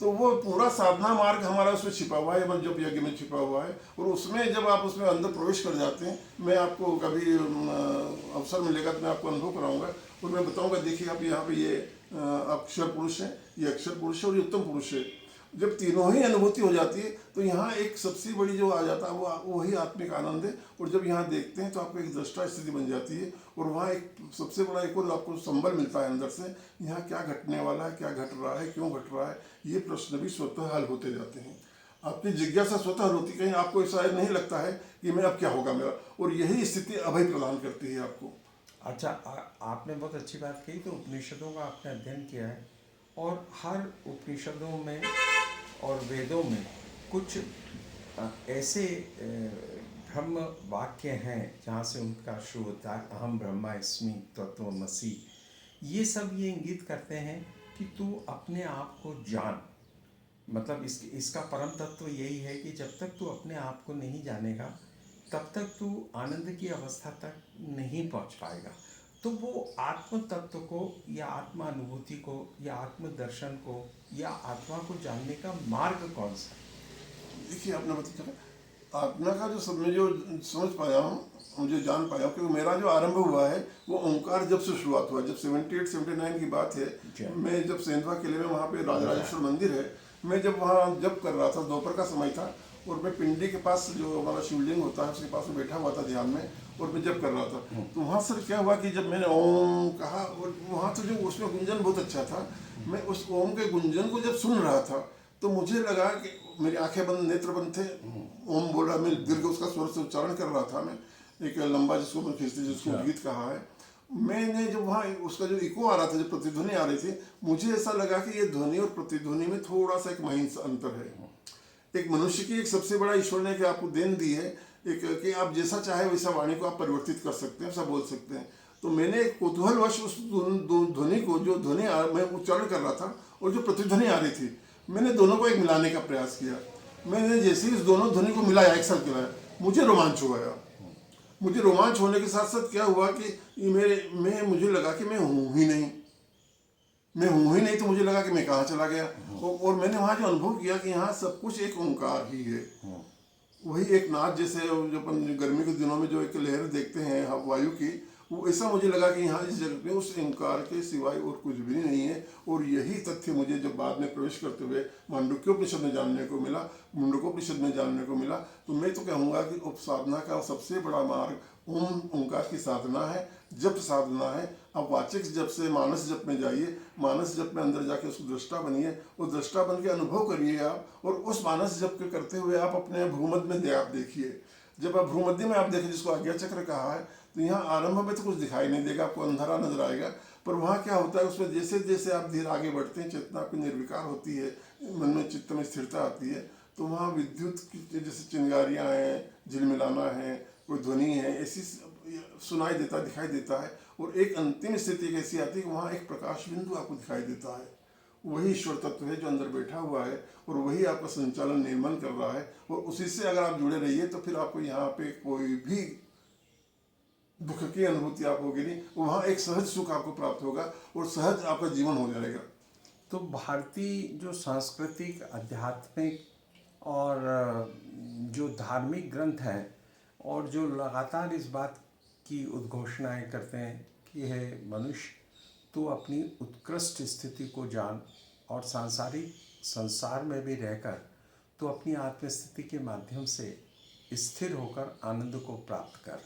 तो वो पूरा साधना मार्ग हमारा उसमें छिपा हुआ है, जब यज्ञ में छिपा हुआ है, और उसमें जब आप उसमें अंदर प्रवेश कर जाते हैं, मैं आपको कभी अवसर मिलेगा तो मैं आपको अनुभव कराऊंगा और मैं बताऊंगा। देखिए आप यहाँ पे ये अक्षर पुरुष है, ये अक्षर पुरुष है और ये उत्तम पुरुष है। जब तीनों ही अनुभूति हो जाती है तो यहाँ एक सबसे बड़ी जो आ जाता है वो वही आत्मिक आनंद है। और जब यहाँ देखते हैं तो आपको एक दृष्टा स्थिति बन जाती है और वहाँ एक सबसे बड़ा एक और आपको संबल मिलता है अंदर से, यहाँ क्या घटने वाला है, क्या घट रहा है, क्यों घट रहा है, ये प्रश्न भी स्वतः हल होते जाते हैं। आपकी जिज्ञासा स्वतः होती, कहीं आपको ऐसा नहीं लगता है कि मैं अब क्या होगा मेरा, और यही स्थिति अभय प्रदान करती है आपको। अच्छा, आपने बहुत अच्छी बात कही। तो उपनिषदों का आपने अध्ययन किया है और हर उपनिषदों में और वेदों में कुछ ऐसे ब्रह्म वाक्य हैं जहाँ से उनका शुरू होता है, अहम ब्रह्मास्मि तत्त्वमसि। ये सब ये इंगित करते हैं कि तू अपने आप को जान। मतलब इसका परम तत्व यही है कि जब तक तू अपने आप को नहीं जानेगा तब तक तू आनंद की अवस्था तक नहीं पहुंच पाएगा। तो वो आत्म तत्व को या आत्मा अनुभूति को या आत्म दर्शन को या आत्मा को जानने का मार्ग कौन सा? देखिए आपने बताया आत्मा का जो सब मैं जो समझ पाया हूँ, मुझे जान पाया हूँ, क्योंकि मेरा जो आरंभ हुआ है वो ओंकार जब से शुरुआत हुआ, जब 78-79 की बात है। मैं जब सेंधवा किले में वहाँ पे राजराजेश्वर मंदिर है, मैं जब वहाँ जब कर रहा था, दोपहर का समय था और मैं पिंडी के पास जो हमारा शिवलिंग होता है उसके पास में बैठा हुआ था ध्यान में और मैं जब कर रहा था। तो वहाँ सर क्या हुआ कि जब मैंने ओम कहा और वहाँ तो जो उसमें गुंजन बहुत अच्छा था, मैं उस ओम के गुंजन को जब सुन रहा था तो मुझे लगा कि मेरी आंखें बंद, नेत्र बंद थे, ओम बोल रहा, मैं दीर्घ उसका स्वर से उच्चारण कर रहा था, मैं एक लंबा जिसको मैं खींचते जिसको गीत कहा है। मैंने जब वहाँ उसका जो इको आ रहा था, जो प्रतिध्वनि आ रही थी, मुझे ऐसा लगा कि ये ध्वनि और प्रतिध्वनि में थोड़ा सा एक महीन अंतर है। एक मनुष्य की एक सबसे बड़ा ईश्वर ने कि आपको देन दी है एक कि आप जैसा चाहे वैसा वाणी को आप परिवर्तित कर सकते हैं, ऐसा बोल सकते हैं। तो मैंने एक कौतूहलवश उस ध्वनि को, जो ध्वनि मैं उच्चारण कर रहा था और जो प्रतिध्वनि आ रही थी, मैंने दोनों को एक मिलाने का प्रयास किया। मैंने जैसे ही इस दोनों ध्वनि को मिलाया, एक साथ मिलाया, मुझे रोमांच हो गया। मुझे रोमांच होने के साथ साथ क्या हुआ कि मुझे लगा कि मैं हूँ ही नहीं, तो मुझे लगा कि मैं कहाँ चला गया। और मैंने वहाँ जो अनुभव किया कि यहाँ सब कुछ एक ओंकार ही है। वही एक नाद, जैसे जो अपन गर्मी के दिनों में जो एक लहर देखते हैं वायु की, वो ऐसा मुझे लगा कि यहाँ इस जगत में उस ओंकार के सिवाय और कुछ भी नहीं है। और यही तथ्य मुझे जब बाद में प्रवेश करते हुए मांडुक्योपनिषद में जानने को मिला, मुंडकोपनिषद में जानने को मिला, तो मैं तो कहूँगा कि उपसाधना का सबसे बड़ा मार्ग ओंकार की साधना है, जप साधना है। अब वाचिक जप से मानस जप में जाइए, मानस जप में अंदर जाके उसको दृष्टा बनिए, और दृष्टा बन के अनुभव करिए आप। और उस मानस जप के करते हुए आप अपने भ्रूमध्य में आप देखिए। जब आप भ्रूमध्य में आप देखें, जिसको आज्ञा चक्र कहा है, तो यहाँ आरंभ में तो कुछ दिखाई नहीं देगा, आपको अंधारा नजर आएगा। पर वहाँ क्या होता है, उसमें जैसे जैसे आप धीरे आगे बढ़ते हैं, चेतना आपकी निर्विकार होती है, मन में चित्त में स्थिरता आती है, तो वहाँ विद्युत की जैसे चिंगारियाँ हैं, झिलमिलाना है, कोई ध्वनि है, ऐसी सुनाई देता, दिखाई देता है। और एक अंतिम स्थिति कैसी आती है कि वहाँ एक प्रकाश बिंदु आपको दिखाई देता है। वही ईश्वर तत्व है जो अंदर बैठा हुआ है, और वही आपका संचालन निर्माण कर रहा है। और उसी से अगर आप जुड़े रहिए तो फिर आपको यहाँ पे कोई भी दुख की अनुभूति आप होगी नहीं, वहाँ एक सहज सुख आपको प्राप्त होगा और सहज आपका जीवन हो जाएगा। तो भारतीय जो सांस्कृतिक, आध्यात्मिक और जो धार्मिक ग्रंथ हैं, और जो लगातार इस बात की उद्घोषणाएं करते हैं कि हे मनुष्य, तू अपनी उत्कृष्ट स्थिति को जान, और सांसारिक संसार में भी रहकर तो अपनी आत्मस्थिति के माध्यम से स्थिर होकर आनंद को प्राप्त कर।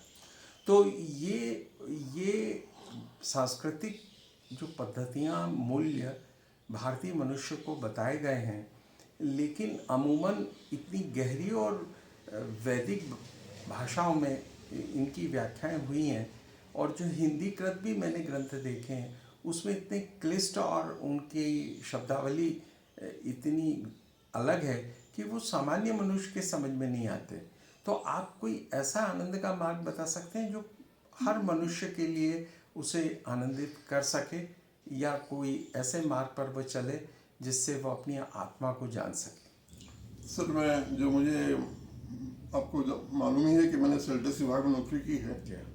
तो ये सांस्कृतिक जो पद्धतियाँ, मूल्य भारतीय मनुष्य को बताए गए हैं, लेकिन अमूमन इतनी गहरी और वैदिक भाषाओं में इनकी व्याख्याएं हुई हैं। और जो हिंदी कृत भी मैंने ग्रंथ देखे हैं, उसमें इतने क्लिष्ट और उनकी शब्दावली इतनी अलग है कि वो सामान्य मनुष्य के समझ में नहीं आते। तो आप कोई ऐसा आनंद का मार्ग बता सकते हैं जो हर मनुष्य के लिए उसे आनंदित कर सके, या कोई ऐसे मार्ग पर वो चले जिससे वो अपनी आत्मा को जान सके? सर, मैं जो मुझे आपको मालूम ही है कि मैंने सेल्टस विभाग में नौकरी की है,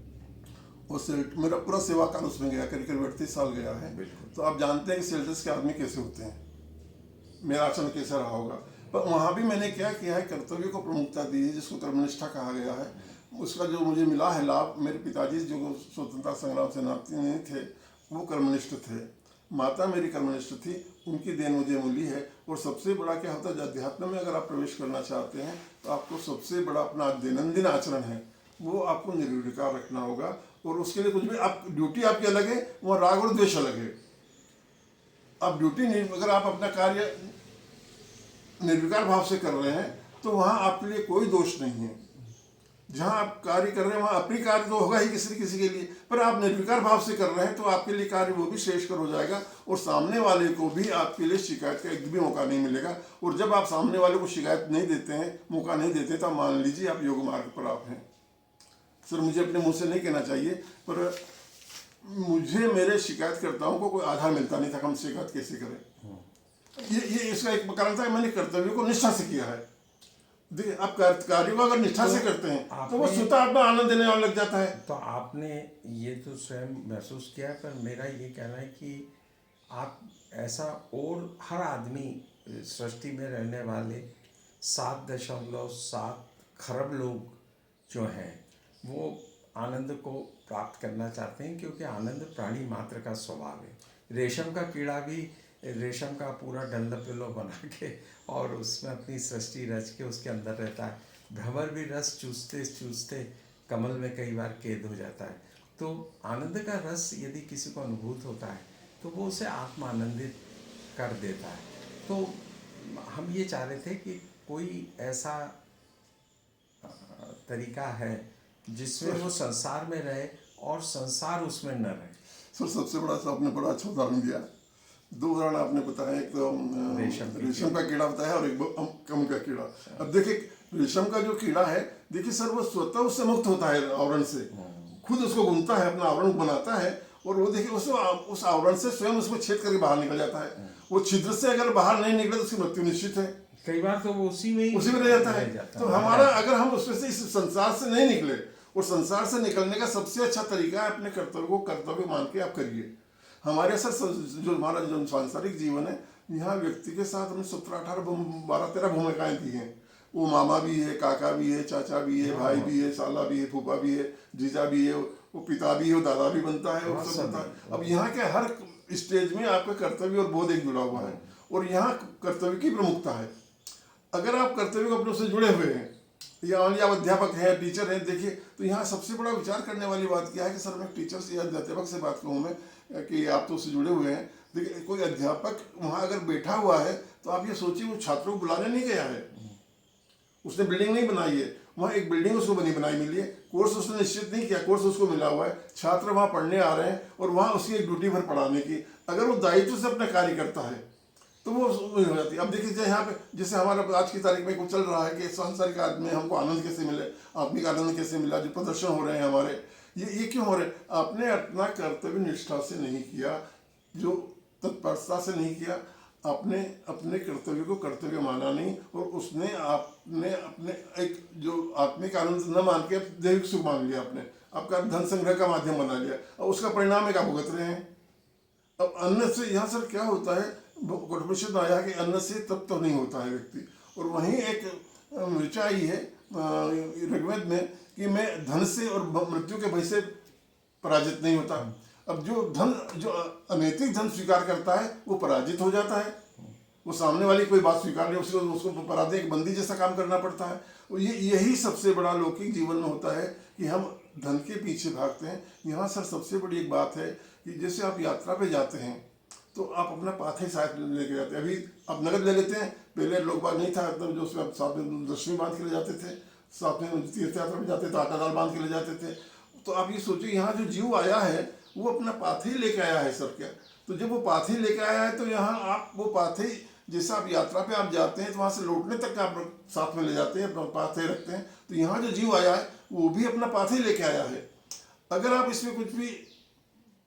और मेरा पूरा सेवा काल उसमें गया, करीब 38 साल गया है। तो आप जानते हैं कि सेल्टस के आदमी कैसे होते हैं, मेरा आचरण कैसा रहा होगा। पर वहाँ भी मैंने क्या किया है, कर्तव्य को प्रमुखता दी है, जिसको कर्मनिष्ठा कहा गया है। उसका जो मुझे मिला है लाभ, मेरे पिताजी जो स्वतंत्रता संग्राम सेनानी थे, वो कर्मनिष्ठ थे, माता मेरी कर्मनिष्ठ थी, उनकी देन मुझे मिली है। और सबसे बड़ा क्या होता है, अध्यात्म में अगर आप प्रवेश करना चाहते हैं तो आपको सबसे बड़ा अपना दैनंदिन आचरण है वो आपको निर्विकार रखना होगा। और उसके लिए कुछ भी आप ड्यूटी आपकी अलग है, वहाँ राग और द्वेष अलग है। आप ड्यूटी अगर आप अपना कार्य निर्विकार भाव से कर रहे हैं तो वहाँ आपके लिए कोई दोष नहीं है। जहाँ आप कार्य कर रहे हैं वहाँ अपनी कार्य तो होगा ही किसी के लिए, पर आप निर्विकार भाव से कर रहे हैं तो आपके लिए कार्य वो भी श्रेष्ठकर हो जाएगा, और सामने वाले को भी आपके लिए शिकायत का एक भी मौका नहीं मिलेगा। और जब आप सामने वाले को शिकायत नहीं देते हैं, मौका नहीं देते, तो मान लीजिए आप योग मार्ग पर आप हैं। सर, मुझे अपने मुँह से नहीं कहना चाहिए, पर मुझे मेरे शिकायतकर्ताओं को कोई आधार मिलता नहीं था, हम शिकायत कैसे करें। ये इसका एक कारण था, मैंने कर्तव्य को निष्ठा से किया है। देखिए, आप कार्य को अगर निष्ठा से करते हैं तो वो स्वतः आपको आनंद देने वाला लग जाता है। तो आपने ये तो स्वयं महसूस किया, पर मेरा ये कहना है कि आप ऐसा, और हर आदमी सृष्टि में रहने वाले 7.7 खरब लोग जो हैं वो आनंद को प्राप्त करना चाहते हैं, क्योंकि आनंद प्राणी मात्र का स्वभाव है। रेशम का कीड़ा भी रेशम का पूरा डल्लो पिल्लो बना के और उसमें अपनी सृष्टि रच के उसके अंदर रहता है। भ्रमर भी रस चूसते चूसते कमल में कई बार कैद हो जाता है। तो आनंद का रस यदि किसी को अनुभूत होता है तो वो उसे आत्मानंदित कर देता है। तो हम ये चाह रहे थे कि कोई ऐसा तरीका है जिसमें वो संसार में रहे और संसार उसमें न रहे। सर, सबसे बड़ा आपने बड़ा अच्छा उदाहरण दिया। 2 उदाहरण आपने बताया, एक तो रेशम का कीड़ा बताया और एक कमल का कीड़ा। अब देखिए, रेशम का जो कीड़ा है, देखिए सर, वो स्वतः उससे मुक्त होता है, आवरण से खुद उसको घूमता है, अपना आवरण बनाता है, और वो देखिए उस आवरण से स्वयं उसको छेद करके बाहर निकल जाता है। वो छिद्र से अगर बाहर नहीं निकले तो उसकी मृत्यु निश्चित है, कई बार तो वो उसी में रह जाता है। तो हमारा अगर हम उसमें से इस संसार से नहीं निकले, और संसार से निकलने का सबसे अच्छा तरीका है अपने कर्तव्य को कर्तव्य मान के आप करिए। हमारे साथ जो हमारा जो सांसारिक जीवन है, यहाँ व्यक्ति के साथ हमने 17, 18, 12, 13 भूमिकाएं दी हैं। वो मामा भी है, काका भी है, चाचा भी है, भाई भी है, साला भी है, फूफा भी है, जीजा भी है, वो पिता भी है, वो दादा भी बनता है, वो सब बनता है। अब यहाँ के हर स्टेज में आपका कर्तव्य और बोध एक जुड़ा हुआ है, और यहाँ कर्तव्य की प्रमुखता है। अगर आप कर्तव्य को अपने से जुड़े हुए हैं, या आप अध्यापक हैं, टीचर हैं, देखिए तो यहाँ सबसे बड़ा विचार करने वाली बात क्या है कि सर मैं टीचर से या अध्यापक से बात कहूँ मैं कि आप तो उससे जुड़े हुए हैं। देखिए कोई अध्यापक वहाँ अगर बैठा हुआ है तो आप ये सोचिए वो छात्रों को बुलाने नहीं गया है, उसने बिल्डिंग नहीं बनाई है, वहाँ एक बिल्डिंग उसको बनी बनाई मिली है, कोर्स उसने निश्चित नहीं किया, कोर्स उसको मिला हुआ है, छात्र वहाँ पढ़ने आ रहे हैं और वहाँ उसकी एक ड्यूटी भर पढ़ाने की। अगर वो दायित्व से अपना कार्य करता है तो वो हो जाती है। अब देखिए यहाँ पे जैसे हमारा आज की तारीख में कुछ चल रहा है कि सांसारिक आदमी में हमको आनंद कैसे मिले, आत्मिक आनंद कैसे मिला, जो प्रदर्शन हो रहे हैं हमारे, ये क्यों हो रहे हैं? आपने अपना कर्तव्य निष्ठा से नहीं किया, जो तत्परता से नहीं किया, आपने अपने कर्तव्य को कर्तव्य माना नहीं, और उसने आपने अपने एक जो आत्मिक आनंद न मान के दैविक सुख मान लिया, आपने आपका धन संग्रह का माध्यम बना लिया, और उसका परिणाम एक आप भुगत रहे हैं। अब अन्न से यहाँ सर क्या होता है, कठोपनिषद में आया कि अन्न से तब तो नहीं होता है व्यक्ति, और वहीं एक ऋचा आई है ऋग्वेद में कि मैं धन से और मृत्यु के भय से पराजित नहीं होता। अब जो अनैतिक धन स्वीकार करता है वो पराजित हो जाता है, वो सामने वाली कोई बात स्वीकार नहीं, उसको पराजय एक बंदी जैसा काम करना पड़ता है। और यही सबसे बड़ा लौकिक जीवन में होता है कि हम धन के पीछे भागते हैं। यहाँ सर सबसे बड़ी एक बात है कि जैसे आप यात्रा पे जाते हैं तो आप अपना पाथे साथ लेके जाते हैं। अभी आप नगद ले लेते हैं, पहले लोग बाग नहीं था, तब जो उसमें साथ में दशमी बांध के ले जाते थे, साथ में तीर्थ यात्रा में जाते थे आटा दाल बांध के ले जाते थे। तो आप ये सोचिए यहाँ जो जीव आया है वो अपना पाथे ही लेके आया है सर। क्या तो जब वो पाथे लेके आया है तो यहाँ आप वो पाथे, जैसे आप यात्रा पे आप जाते हैं तो वहाँ से लौटने तक आप साथ में ले जाते हैं, अपना पाथे रखते हैं, तो यहाँ जो जीव आया है वो भी अपना पाथे लेके आया है। अगर आप इसमें कुछ भी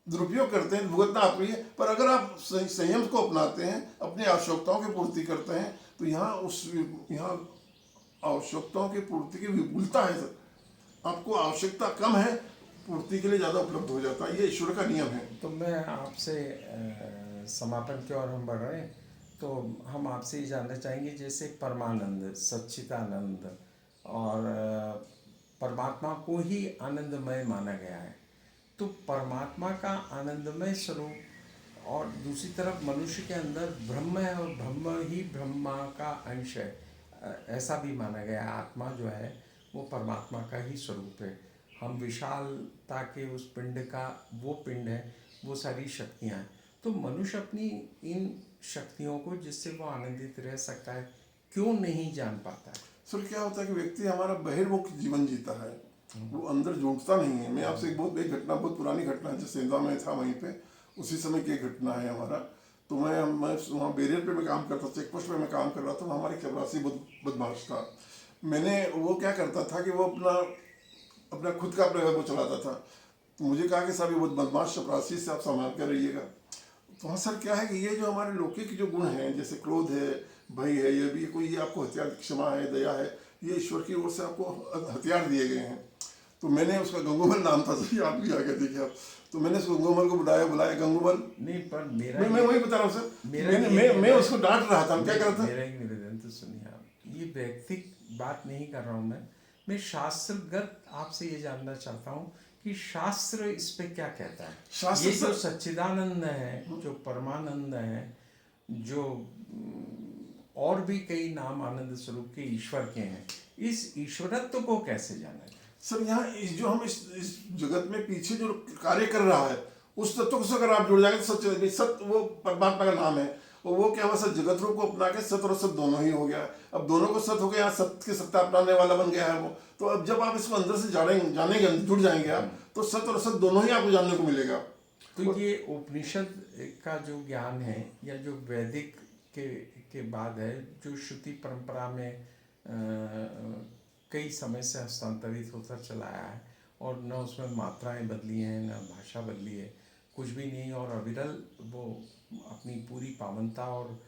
दुरुपयोग करते हैं भुगतना आपको ही है, पर अगर आप संयम को अपनाते हैं, अपनी आवश्यकताओं की पूर्ति करते हैं, तो यहाँ आवश्यकताओं की पूर्ति की विपुलता है सर। आपको आवश्यकता कम है, पूर्ति के लिए ज़्यादा उपलब्ध हो जाता है, ये ईश्वर का नियम है। तो मैं आपसे समापन की ओर हम बढ़ रहे हैं, तो हम आपसे ये जानना चाहेंगे जैसे परमानंद, सच्चिदानंद और परमात्मा को ही आनंदमय माना गया है, तो परमात्मा का आनंदमय स्वरूप और दूसरी तरफ मनुष्य के अंदर ब्रह्म है और ब्रह्म ही ब्रह्मा का अंश है, ऐसा भी माना गया है। आत्मा जो है वो परमात्मा का ही स्वरूप है। हम विशालता के उस पिंड का वो पिंड है, वो सारी शक्तियाँ हैं। तो मनुष्य अपनी इन शक्तियों को जिससे वो आनंदित रह सकता है क्यों नहीं जान पाता है? सर क्या होता है कि व्यक्ति हमारा बहिर्मुख जीवन जीता है, वो अंदर जुड़ता नहीं है। मैं आपसे एक घटना, बहुत पुरानी घटना है, जो सेंधा में था वहीं पे, उसी समय की घटना है हमारा। तो मैं वहाँ बैरियर पे मैं काम करता, चेक पोस्ट पे मैं काम कर रहा था, हमारे चपरासी बहुत बदमाश था। मैंने वो क्या करता था कि वो अपना खुद का अपना वो चलाता था। तो मुझे कहा कि साहब ये बहुत बदमाश चपरासी से आप संभाल कर रहिएगा। तो हाँ सर क्या है कि ये जो हमारे लौकिक जो गुण हैं, जैसे क्रोध है, भय है, ये भी कोई, ये आपको हथियार, क्षमा है, दया है, ये ईश्वर की ओर से आपको हथियार दिए गए हैं। तो मैंने उसका गंगूमल नाम था, सही आप भी आगे देखिए आप। तो मैंने उस गंगूमल को बुलाया गंगूमल नहीं, पर मैं वही बता रहा हूँ सर, मैं उसको डांट रहा था। क्या कर रहा था? मेरा ही निवेदन तो सुनिए आप, ये व्यक्तिगत बात नहीं कर रहा हूँ मैं शास्त्रगत आपसे ये जानना चाहता हूँ कि शास्त्र इस पे क्या कहता है। शास्त्र ये जो सच्चिदानंद है, जो परमानंद है, जो और भी कई नाम आनंद स्वरूप के ईश्वर के हैं, इस ईश्वरत्व को कैसे जाना जाए? सर यहाँ जो हम इस जगत में पीछे जो कार्य कर रहा है उस तत्व से अगर आप जुड़ जाएंगे तो सत्य वो परमात्मा का नाम है। और वो क्या हुआ सर, जगत रूप को अपना के सत्य और सत्य दोनों ही हो गया। अब दोनों को सत्य हो गया, यहाँ सत्य की सत्ता अपनाने वाला बन गया है वो। तो अब जब आप इसको अंदर से जानेंगे, जुड़ जाएंगे आप, तो सत्य और सत्य दोनों ही आपको जानने को मिलेगा। तो ये उपनिषद का जो ज्ञान है या जो वैदिक के बाद है, जो श्रुति परंपरा में कई समय से हस्तांतरित होता चला आया है, और न उसमें मात्राएं बदली हैं, न भाषा बदली है, कुछ भी नहीं, और अविरल वो अपनी पूरी पावनता और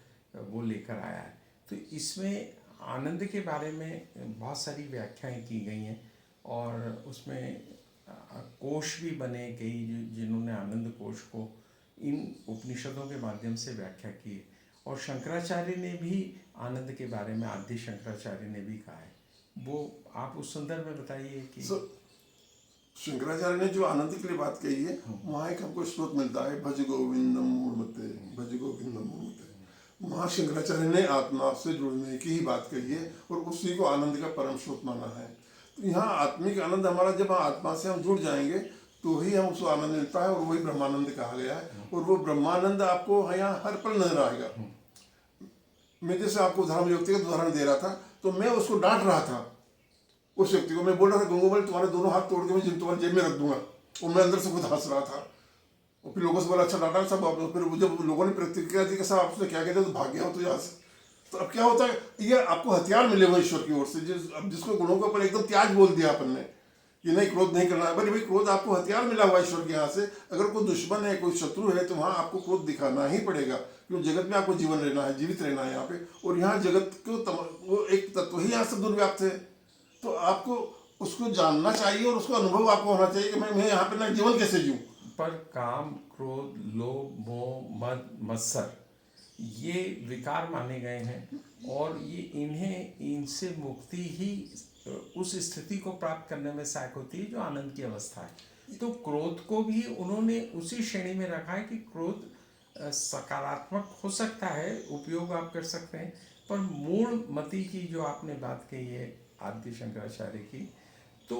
वो लेकर आया है। तो इसमें आनंद के बारे में बहुत सारी व्याख्याएं की गई हैं और उसमें कोश भी बने कई जिन्होंने आनंद कोश को इन उपनिषदों के माध्यम से व्याख्या की है। और शंकराचार्य ने भी आनंद के बारे में, आदि शंकराचार्य ने भी कहा है। वो आप उस संदर्भ में बताइए कि शंकराचार्य ने जो आनंद के लिए बात कही है, वहाँ एक हमको श्लोक मिलता है, भज गोविंदम मूर्मते, भज गोविंदम मूर्मते। वहाँ शंकराचार्य ने आत्मा से जुड़ने की ही बात कही है और उसी को आनंद का परम स्रोत माना है। तो यहाँ आत्मिक आनंद हमारा, जब आत्मा से हम जुड़ जाएंगे तो ही हम उसको आनंद मिलता है और वही ब्रह्मानंद कहा गया है। और वो ब्रह्मानंद आपको यहाँ हर पल नजर आएगा। मैं जैसे आपको व्यक्तिगत उदाहरण दे रहा था, तो मैं उसको डांट रहा था, उस व्यक्ति को मैं बोल रहा था, गंगोबल तुम्हारे दोनों हाथ तोड़ के मैं तुम्हारे जेब में रख दूंगा, और मैं अंदर से खुद हंस रहा था। और फिर लोगों से बोला, अच्छा डांटा सब आप। फिर जब लोगों ने प्रतिक्रिया दी कि साहब आपने क्या कहते, तो भाग गया हो तो यहाँ से। तो अब क्या होता है, ये आपको हथियार मिले हुए ईश्वर की ओर से, जिसको गुणों के ऊपर एकदम त्याग बोल दिया अपन ने कि नहीं क्रोध नहीं करना है। भाई क्रोध आपको हथियार मिला हुआ ईश्वर के यहाँ से। अगर कोई दुश्मन है, कोई शत्रु है, तो वहाँ आपको क्रोध दिखाना ही पड़ेगा, क्योंकि जगत में आपको जीवन रहना है, जीवित रहना है यहाँ पे। और यहाँ जगत को वो एक तत्व ही यहाँ से दुर्व्याप्त है। तो आपको उसको जानना चाहिए और उसको अनुभव आपको होना चाहिए कि मैं यहाँ पे ना जीवन कैसे जीऊँ। पर काम, क्रोध, लोभ, मोह, मद, मत्सर ये विकार माने गए हैं और ये इनसे मुक्ति ही उस स्थिति को प्राप्त करने में सहायक होती है जो आनंद की अवस्था है। तो क्रोध को भी उन्होंने उसी श्रेणी में रखा है कि क्रोध सकारात्मक हो सकता है, उपयोग आप कर सकते हैं, पर मूल मति की जो आपने बात कही है आदि शंकराचार्य की, तो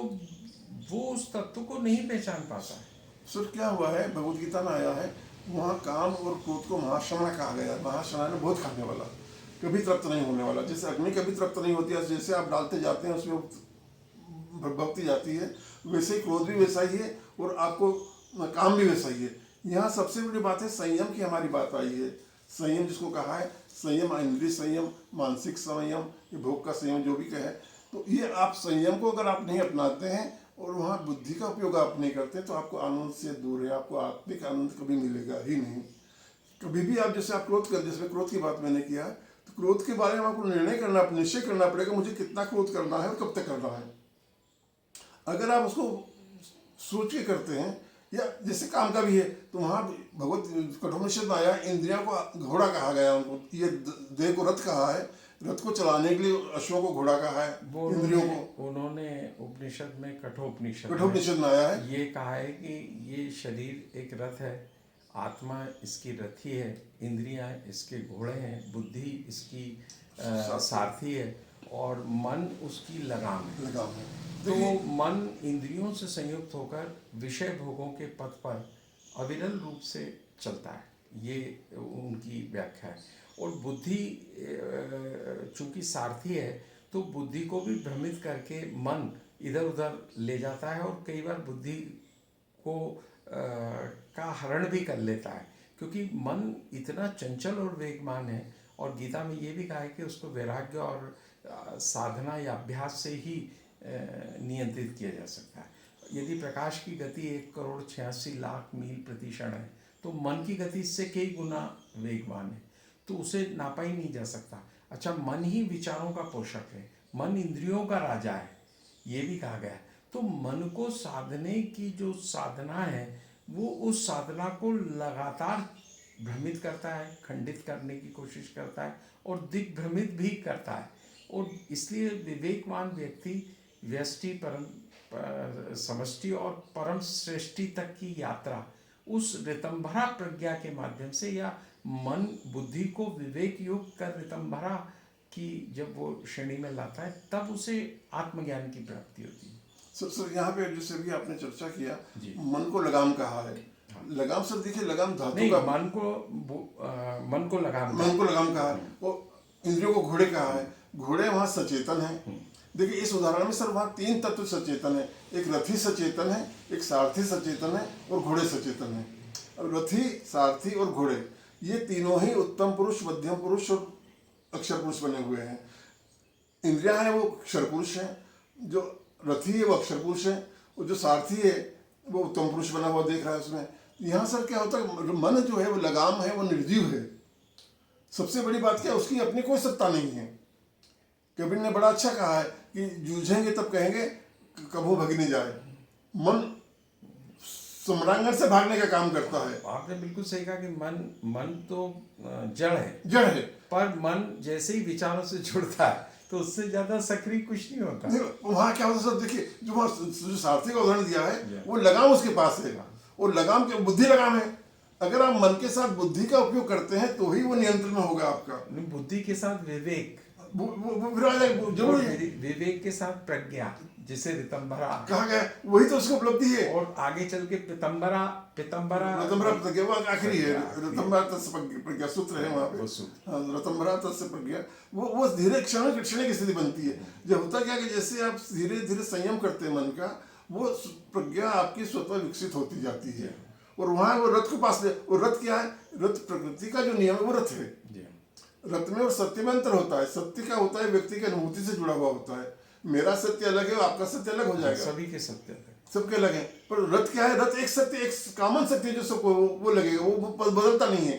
वो उस तत्व को नहीं पहचान पाता है। सर क्या हुआ है, भगवत गीता में आया है, वहाँ काम और क्रोध को महाश्रमण कहा गया है। महाश्रमण है बहुत खाने वाला, कभी तृप्त नहीं होने वाला। जैसे अग्नि कभी तृप्त नहीं होती है, जैसे आप डालते जाते हैं उसमें भक्ति जाती है, वैसे ही क्रोध भी वैसा ही है और आपको काम भी वैसा ही है। यहाँ सबसे बड़ी बात है संयम की, हमारी बात आई है। संयम जिसको कहा है, संयम, इंद्रिय संयम, मानसिक संयम, ये भोग का संयम जो भी कहे, तो ये आप संयम को अगर आप नहीं अपनाते हैं और वहाँ बुद्धि का उपयोग आप नहीं करते, तो आपको आनंद से दूर है। आपको आत्मिक आनंद कभी मिलेगा ही नहीं। कभी भी आप जैसे आप क्रोध कर, जैसे क्रोध की बात मैंने किया, तो क्रोध के बारे में आपको निर्णय करना, निश्चय करना पड़ेगा मुझे कितना क्रोध करना है और कब तक करना है। अगर आप उसको सोच के करते हैं, या जैसे काम का भी है, तो वहाँ भगवत कठोपनिषद में आया, इंद्रियों को घोड़ा कहा गया, उनको ये देह को रथ कहा है, रथ को चलाने के लिए अश्वों को घोड़ा कहा है, इंद्रियों को। उन्होंने उपनिषद में, कठोपनिषद में आया है, ये कहा है कि ये शरीर एक रथ है, आत्मा इसकी रथी है, इंद्रियां इसके घोड़े हैं, बुद्धि इसकी सारथी है और मन उसकी लगाम है। तो मन इंद्रियों से संयुक्त होकर विषय भोगों के पथ पर अविरल रूप से चलता है, ये उनकी व्याख्या है। और बुद्धि चूंकि सारथी है, तो बुद्धि को भी भ्रमित करके मन इधर उधर ले जाता है और कई बार बुद्धि को का हरण भी कर लेता है, क्योंकि मन इतना चंचल और वेगमान है। और गीता में ये भी कहा है कि उसको वैराग्य और साधना या अभ्यास से ही नियंत्रित किया जा सकता है। यदि प्रकाश की गति 1,86,00,000 मील प्रति क्षण है, तो मन की गति इससे कई गुना वेगवान है, तो उसे नापा ही नहीं जा सकता। अच्छा, मन ही विचारों का पोषक है, मन इंद्रियों का राजा है, ये भी कहा गया है। तो मन को साधने की जो साधना है, वो उस साधना को लगातार भ्रमित करता है, खंडित करने की कोशिश करता है और दिग्भ्रमित भी करता है। और इसलिए विवेकवान व्यक्ति व्यष्टि, परम समष्टि और परम श्रेष्ठि तक की यात्रा उस ऋतंभरा प्रज्ञा के माध्यम से, या मन बुद्धि को विवेक युक्त कर ऋतंभरा की जब वो श्रेणी में लाता है, तब उसे आत्मज्ञान की प्राप्ति होती है। सर यहाँ पे जैसे भी आपने चर्चा किया, मन को लगाम कहा है। लगाम सर देखिए, लगाम धातु का, मन को लगाम कहा है। वो इंद्रियों को घोड़े कहा है। घोड़े वहाँ सचेतन है। देखिए इस उदाहरण में सर वहाँ 3 तत्व सचेतन है, एक रथी सचेतन है, एक सारथी सचेतन है और घोड़े सचेतन है। अब रथी, सारथी और घोड़े, ये तीनों ही उत्तम पुरुष, मध्यम पुरुष और अक्षर पुरुष बने हुए हैं। इंद्रियां हैं वो अक्षर पुरुष हैं, जो रथी है वो अक्षर पुरुष है, और जो सारथी है वो उत्तम पुरुष बना हुआ देख रहा है उसमें। यहाँ सर क्या होता है, मन जो है वो लगाम है, वो निर्जीव है। सबसे बड़ी बात क्या है, उसकी अपनी कोई सत्ता नहीं है। कबीर ने बड़ा अच्छा कहा है कि जूझेंगे तब कहेंगे कभू भगने जाए। मन सम्रांगण से भागने का काम करता है। आपने बिल्कुल सही कहा कि मन तो जड़ है, जड़ है। पर मन जैसे ही विचारों से जुड़ता है तो उससे ज्यादा सक्रिय कुछ नहीं होता। वहाँ क्या होता है सर, देखिए जो सारथी का उदाहरण दिया है वो लगाम उसके पास है, और लगाम के बुद्धि लगाम है। अगर आप मन के साथ बुद्धि का उपयोग करते हैं तो ही वो नियंत्रण में होगा आपका। बुद्धि के साथ विवेक, वो फिर आ जाएगा जरूर। विवेक के साथ प्रज्ञा, जिसे रितंभरा कहा गया, वही तो उसकी उपलब्धि है। और आगे चल के पितंबरा प्रज्ञा वो आखिरी है। रतंभरा तस्य प्रज्ञा सूत्र है वहाँ पे। हाँ, रतंभरा तस्य प्रज्ञा, वो धीरे क्षण की स्थिति बनती है। जब होता क्या कि जैसे आप धीरे धीरे संयम करते हैं मन का, वो प्रज्ञा आपकी स्वतः विकसित होती जाती है। और वहाँ वो रथ के पास ले, और रथ क्या है, रथ प्रकृति का जो नियम है वो रथ है। रथ में और सत्य में अंतर होता है। सत्य का होता है व्यक्ति की अनुभूति से जुड़ा हुआ होता है। मेरा सत्य अलग है, आपका सत्य अलग हो जाएगा, सभी के सत्य अलग, सबके अलग है। पर रथ क्या है, रथ एक सत्य, एक कॉमन सत्य जो सबको वो लगेगा, वो बदलता नहीं है।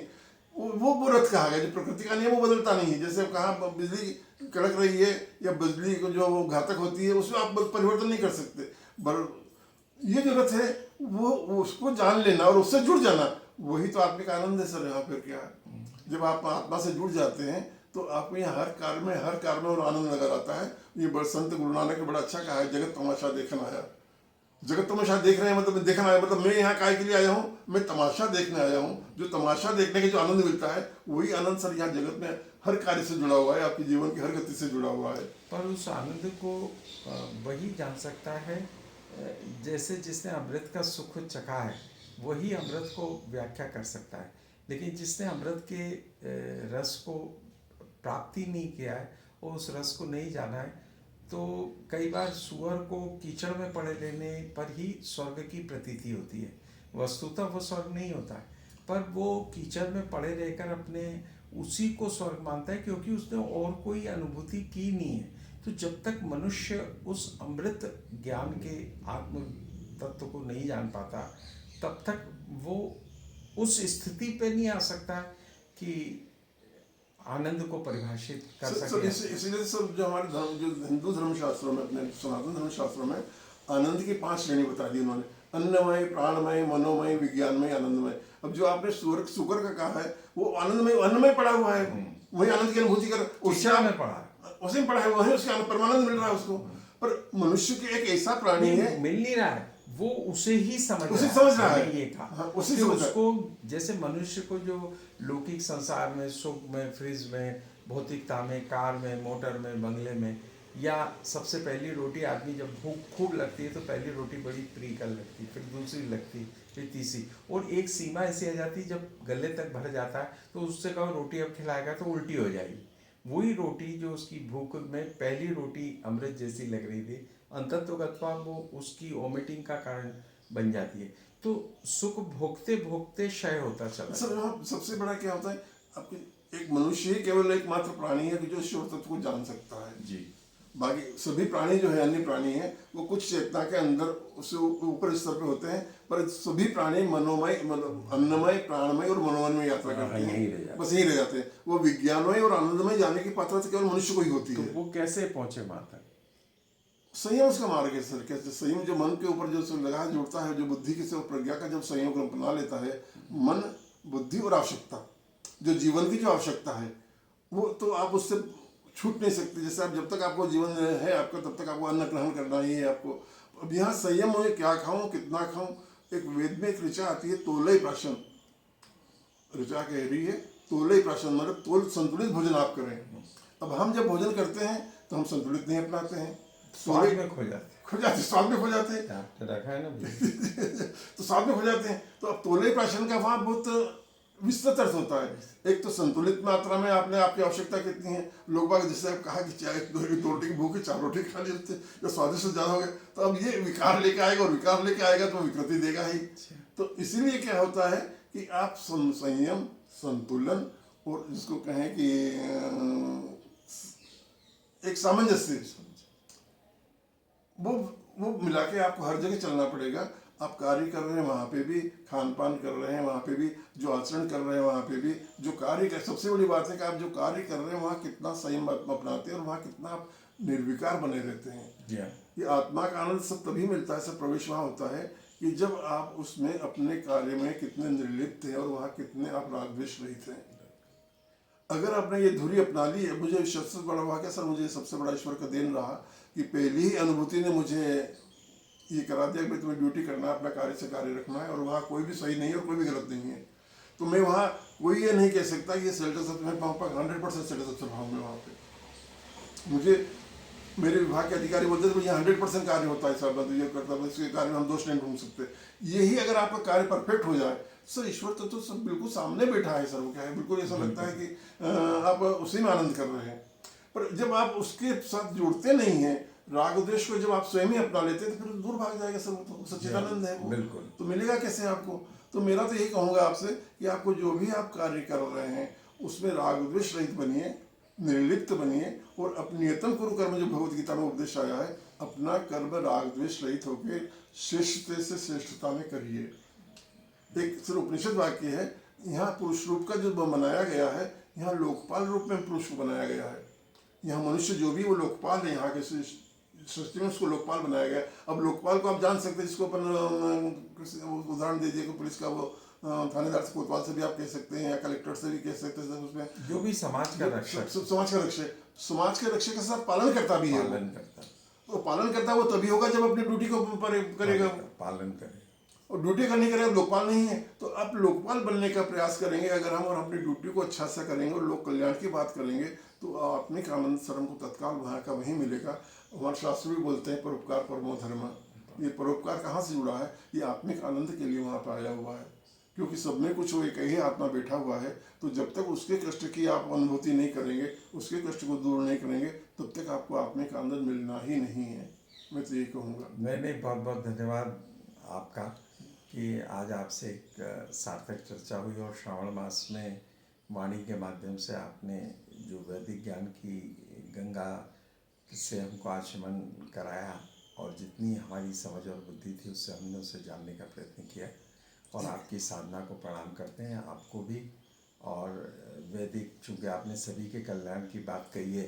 वो रथ कहा गया। जो प्रकृति का नियम वो बदलता नहीं है। जैसे कहा बिजली कड़क रही है या बिजली को जो घातक होती है, उसमें आप परिवर्तन नहीं कर सकते। ये जो रथ है वो उसको जान लेना और उससे जुड़ जाना, वही तो आत्मिक आनंद है सर। यहाँ पर क्या है, जब आप आत्मा से जुड़ जाते हैं तो आपको यहाँ हर कार्य में और आनंद नजर आता है। ये बड़ा संत गुरु नानक ने बड़ा अच्छा कहा है, जगत तमाशा देखना आया। जगत तमाशा देख रहे हैं मतलब देखना आया, मतलब मैं यहाँ काय के लिए आया हूँ, मैं तमाशा देखने आया हूँ। जो तमाशा देखने के जो आनंद मिलता है, वही आनंद सर यहाँ जगत में हर कार्य से जुड़ा हुआ है, आपके जीवन की हर गति से जुड़ा हुआ है। पर उस आनंद को वही जान सकता है जैसे जिसने अमृत का सुख चखा है, वही अमृत को व्याख्या कर सकता है। लेकिन जिसने अमृत के रस को प्राप्ति नहीं किया है और उस रस को नहीं जाना है, तो कई बार सुअर को कीचड़ में पड़े लेने पर ही स्वर्ग की प्रतीति होती है। वस्तुतः वो स्वर्ग नहीं होता है, पर वो कीचड़ में पड़े रहकर अपने उसी को स्वर्ग मानता है, क्योंकि उसने और कोई अनुभूति की नहीं है। तो जब तक मनुष्य उस अमृत ज्ञान के आत्म तत्व को नहीं जान पाता, तब तक वो उस स्थिति पे नहीं आ सकता कि आनंद को परिभाषित कर सके। इसलिए सब जो हमारे धर्म, जो हिंदू धर्मशास्त्रों में, अपने सनातन धर्मशास्त्रों में आनंद की 5 श्रेणी बता दी उन्होंने। अन्नमय, प्राणमय, मनोमय, विज्ञानमय, आनंदमय। अब जो आपने शुगर का कहा है, वो आनंदमय, अन्नमय पड़ा हुआ है, वही आनंद की अनुभूति कर, उससे में पड़ा उसी में पड़ा है, वही उसके परमानंद मिल रहा है उसको। पर मनुष्य की एक ऐसा प्राणी है, मिल नहीं रहा है, वो उसे ही समझ रहा है। ये था। हाँ, उसी उसको, जैसे मनुष्य को जो लौकिक संसार में, सुख में, फ्रिज में, भौतिकता में, कार में, मोटर में, बंगले में, या सबसे पहली रोटी आदमी जब भूख खूब लगती है तो पहली रोटी बड़ी प्रिय लगती, फिर दूसरी लगती, फिर तीसरी, और एक सीमा ऐसी आ जाती है जब गले तक भर जाता है तो उससे कहो रोटी अब खिलाएगा तो उल्टी हो जाएगी। वही रोटी जो उसकी भूख में पहली रोटी अमृत जैसी लग रही थी, अंततोगत्वा वो उसकी वोमिटिंग का कारण बन जाती है। तो सुख भोगते भोगते क्षय होता चला। सर सबसे बड़ा क्या होता है, आपके एक मनुष्य ही केवल एकमात्र प्राणी है जो ईश्वर तत्व को जान सकता है जी। बाकी सभी प्राणी जो है, अन्य प्राणी है, वो कुछ चेतना के अंदर उससे ऊपर स्तर पे होते हैं, पर सभी प्राणी मनोमय, मतलब अन्नमय, प्राणमय और मनोमय में यात्रा करते हैं, बस यही रह जाते हैं। वो विज्ञानमय और आनंदमय जाने की पात्रता केवल मनुष्य को ही होती है। तो वो कैसे पहुंचे वहां तक? संयम उसका मार्ग है सर। कैसे संयम, जो मन के ऊपर जो लगाम जुड़ता है, जो बुद्धि के से प्रज्ञा का जब संयोग बना लेता है, मन, बुद्धि और आवश्यकता, जो जीवन की जो आवश्यकता है, वो तो आप उससे छूट नहीं सकते। जैसे आप जब तक आपको जीवन है आपका, तब तक आपको अन्न ग्रहण करना ही है आपको। अब यहाँ संयम हो, क्या खाऊं, कितना खाऊं। एक वेद में एक ऋचा आती है, तोलय प्राशन। ऋचा कह रही है तोलय प्राशन, मतलब तोल संतुलित भोजन आप करें। अब हम जब भोजन करते हैं तो हम संतुलित नहीं अपनाते हैं, स्वाद में खो जाते, स्वाद में खो जाते हैं, रखा है ना तो स्वाद में खो जाते हैं। तो अब तोलय प्राशन का वहाँ बहुत विस्तृत अर्थ होता है। एक तो संतुलित मात्रा में आपने, आपकी आवश्यकता कितनी है। लोग बाग जैसे आप कहा कि चाहे 2 रोटी की भूख है, 4 रोटी खा लेते या स्वादिष्ट ज़्यादा हो गया, तो अब ये विकार लेके आएगा, और विकार लेके आएगा तो विकृति देगा ही। तो इसीलिए क्या होता है कि आप संयम, संतुलन, और जिसको कहें कि एक सामंजस्य, वो मिला के आपको हर जगह चलना पड़ेगा। आप कार्य कर रहे हैं वहाँ पे भी, खान पान कर रहे हैं वहाँ पे भी, जो आचरण कर रहे हैं वहाँ पे भी, जो कार्य कर, सबसे बड़ी बात है कि आप जो कार्य कर रहे हैं वहाँ कितना संयम अपनाते हैं और वहाँ कितना आप निर्विकार बने रहते हैं। जी हाँ। ये आत्मा का आनंद सब तभी मिलता है, सब प्रवेश वहाँ होता है कि जब आप उसमें अपने कार्य में कितने निर्लिप्त हैं और वहाँ कितने आप राग द्वेष रहित हैं। अगर आपने ये धुरी अपना ली है, मुझे सबसे बड़ा वाक्य सर, मुझे सबसे बड़ा ईश्वर का देन रहा कि पहली ही अनुभूति ने मुझे ये करा दिया कि तुम्हें ड्यूटी करना है, अपना कार्य से कार्य रखना है और वहाँ कोई भी सही नहीं है और कोई भी गलत नहीं है। तो मैं वहाँ कोई ये नहीं कह सकता कि ये सेल्टस मैं 100% सेल्टस रहूँगा वहाँ पे। मुझे मेरे विभाग के अधिकारी बोलते थे यहाँ 100% कार्य होता है साहब, ये करता है, इसके कार्य में हम दोष नहीं ढूंढ सकते। यही अगर आपका कार्य परफेक्ट हो जाए सर, ईश्वर तो सब बिल्कुल सामने बैठा है सर। वो क्या है, बिल्कुल ऐसा लगता है कि आप उसी में आनंद कर रहे हैं। पर जब आप उसके साथ जुड़ते नहीं हैं, राग द्वेष को जब आप स्वयं ही अपना लेते हैं तो फिर दूर भाग जाएगा सर। वो तो सच्चिदानंद है वो, बिल्कुल। तो मिलेगा कैसे आपको? तो मेरा तो यही कहूँगा आपसे कि आपको जो भी आप कार्य कर रहे हैं उसमें राग द्वेष रहित बनिए, निर्लिप्त बनिए और अपनियतम कुरु कर्म, जो भगवत गीता में उपदेश आया है, अपना कर्म राग द्वेष रहित होकर श्रेष्ठता से श्रेष्ठता में करिए। एक सिर्फ उपनिषद वाक्य है, यहाँ पुरुष रूप का जो बनाया गया है, यहाँ लोकपाल रूप में पुरुष को बनाया गया है। यहाँ मनुष्य जो भी वो लोकपाल है, यहाँ के सृष्टि में उसको लोकपाल बनाया गया है। अब लोकपाल को आप जान सकते हैं, जिसको अपन उदाहरण दे दिए, पुलिस का वो थानेदार से, कोतवाल से भी आप कह सकते हैं या कलेक्टर से भी कह सकते हैं। उसमें जो भी समाज का रक्षक, समाज का रक्षक, समाज के रक्षक के साथ पालन करता भी है। पालन करता, तो पालन करता वो तभी होगा जब अपनी ड्यूटी को करेगा, पालन करे। और ड्यूटी करनी करेगा, लोकपाल नहीं है तो आप लोकपाल बनने का प्रयास करेंगे। अगर हम और अपनी ड्यूटी को अच्छा सा करेंगे और लोक कल्याण की बात करेंगे तो आत्मिक आनंद सर हमको तत्काल वहाँ का वहीं मिलेगा। हमारे शास्त्र भी बोलते हैं परोपकार परमो धर्म। ये परोपकार कहाँ से जुड़ा है? ये आत्मिक आनंद के लिए वहाँ पर आया हुआ है, क्योंकि सब में कुछ वो एक ही आत्मा बैठा हुआ है। तो जब तक उसके कष्ट की आप अनुभूति नहीं करेंगे, उसके कष्ट को दूर नहीं करेंगे, तब तक आपको आत्मिक आनंद मिलना ही नहीं है। मैं तो यही कहूँगा। नहीं, बहुत बहुत धन्यवाद आपका कि आज आपसे एक सार्थक चर्चा हुई और श्रावण मास में वाणी के माध्यम से आपने जो वैदिक ज्ञान की गंगा से हमको आचमन कराया और जितनी हमारी समझ और बुद्धि थी उससे हमने उसे जानने का प्रयत्न किया और आपकी साधना को प्रणाम करते हैं, आपको भी। और वैदिक, चूँकि आपने सभी के कल्याण की बात कही है,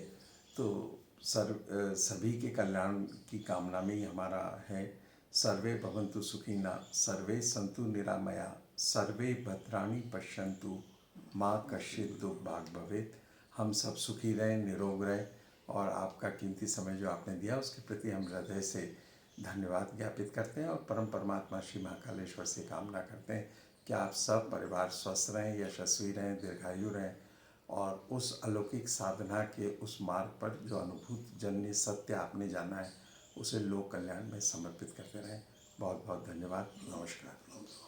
तो सभी के कल्याण की कामना में ही हमारा है। सर्वे भवन्तु सुखिनः, सर्वे सन्तु निरामया, सर्वे भद्राणि पश्यन्तु माँ कश्चित् दुर्भाग् भवेत्। हम सब सुखी रहें, निरोग रहें और आपका कीमती समय जो आपने दिया उसके प्रति हम हृदय से धन्यवाद ज्ञापित करते हैं और परम परमात्मा श्री महाकालेश्वर से कामना करते हैं कि आप सब परिवार स्वस्थ रहें, यशस्वी रहें, दीर्घायु रहें और उस अलौकिक साधना के उस मार्ग पर जो अनुभूत जन्य सत्य आपने जाना है उसे लोक कल्याण में समर्पित करते रहें। बहुत बहुत धन्यवाद। नमस्कार।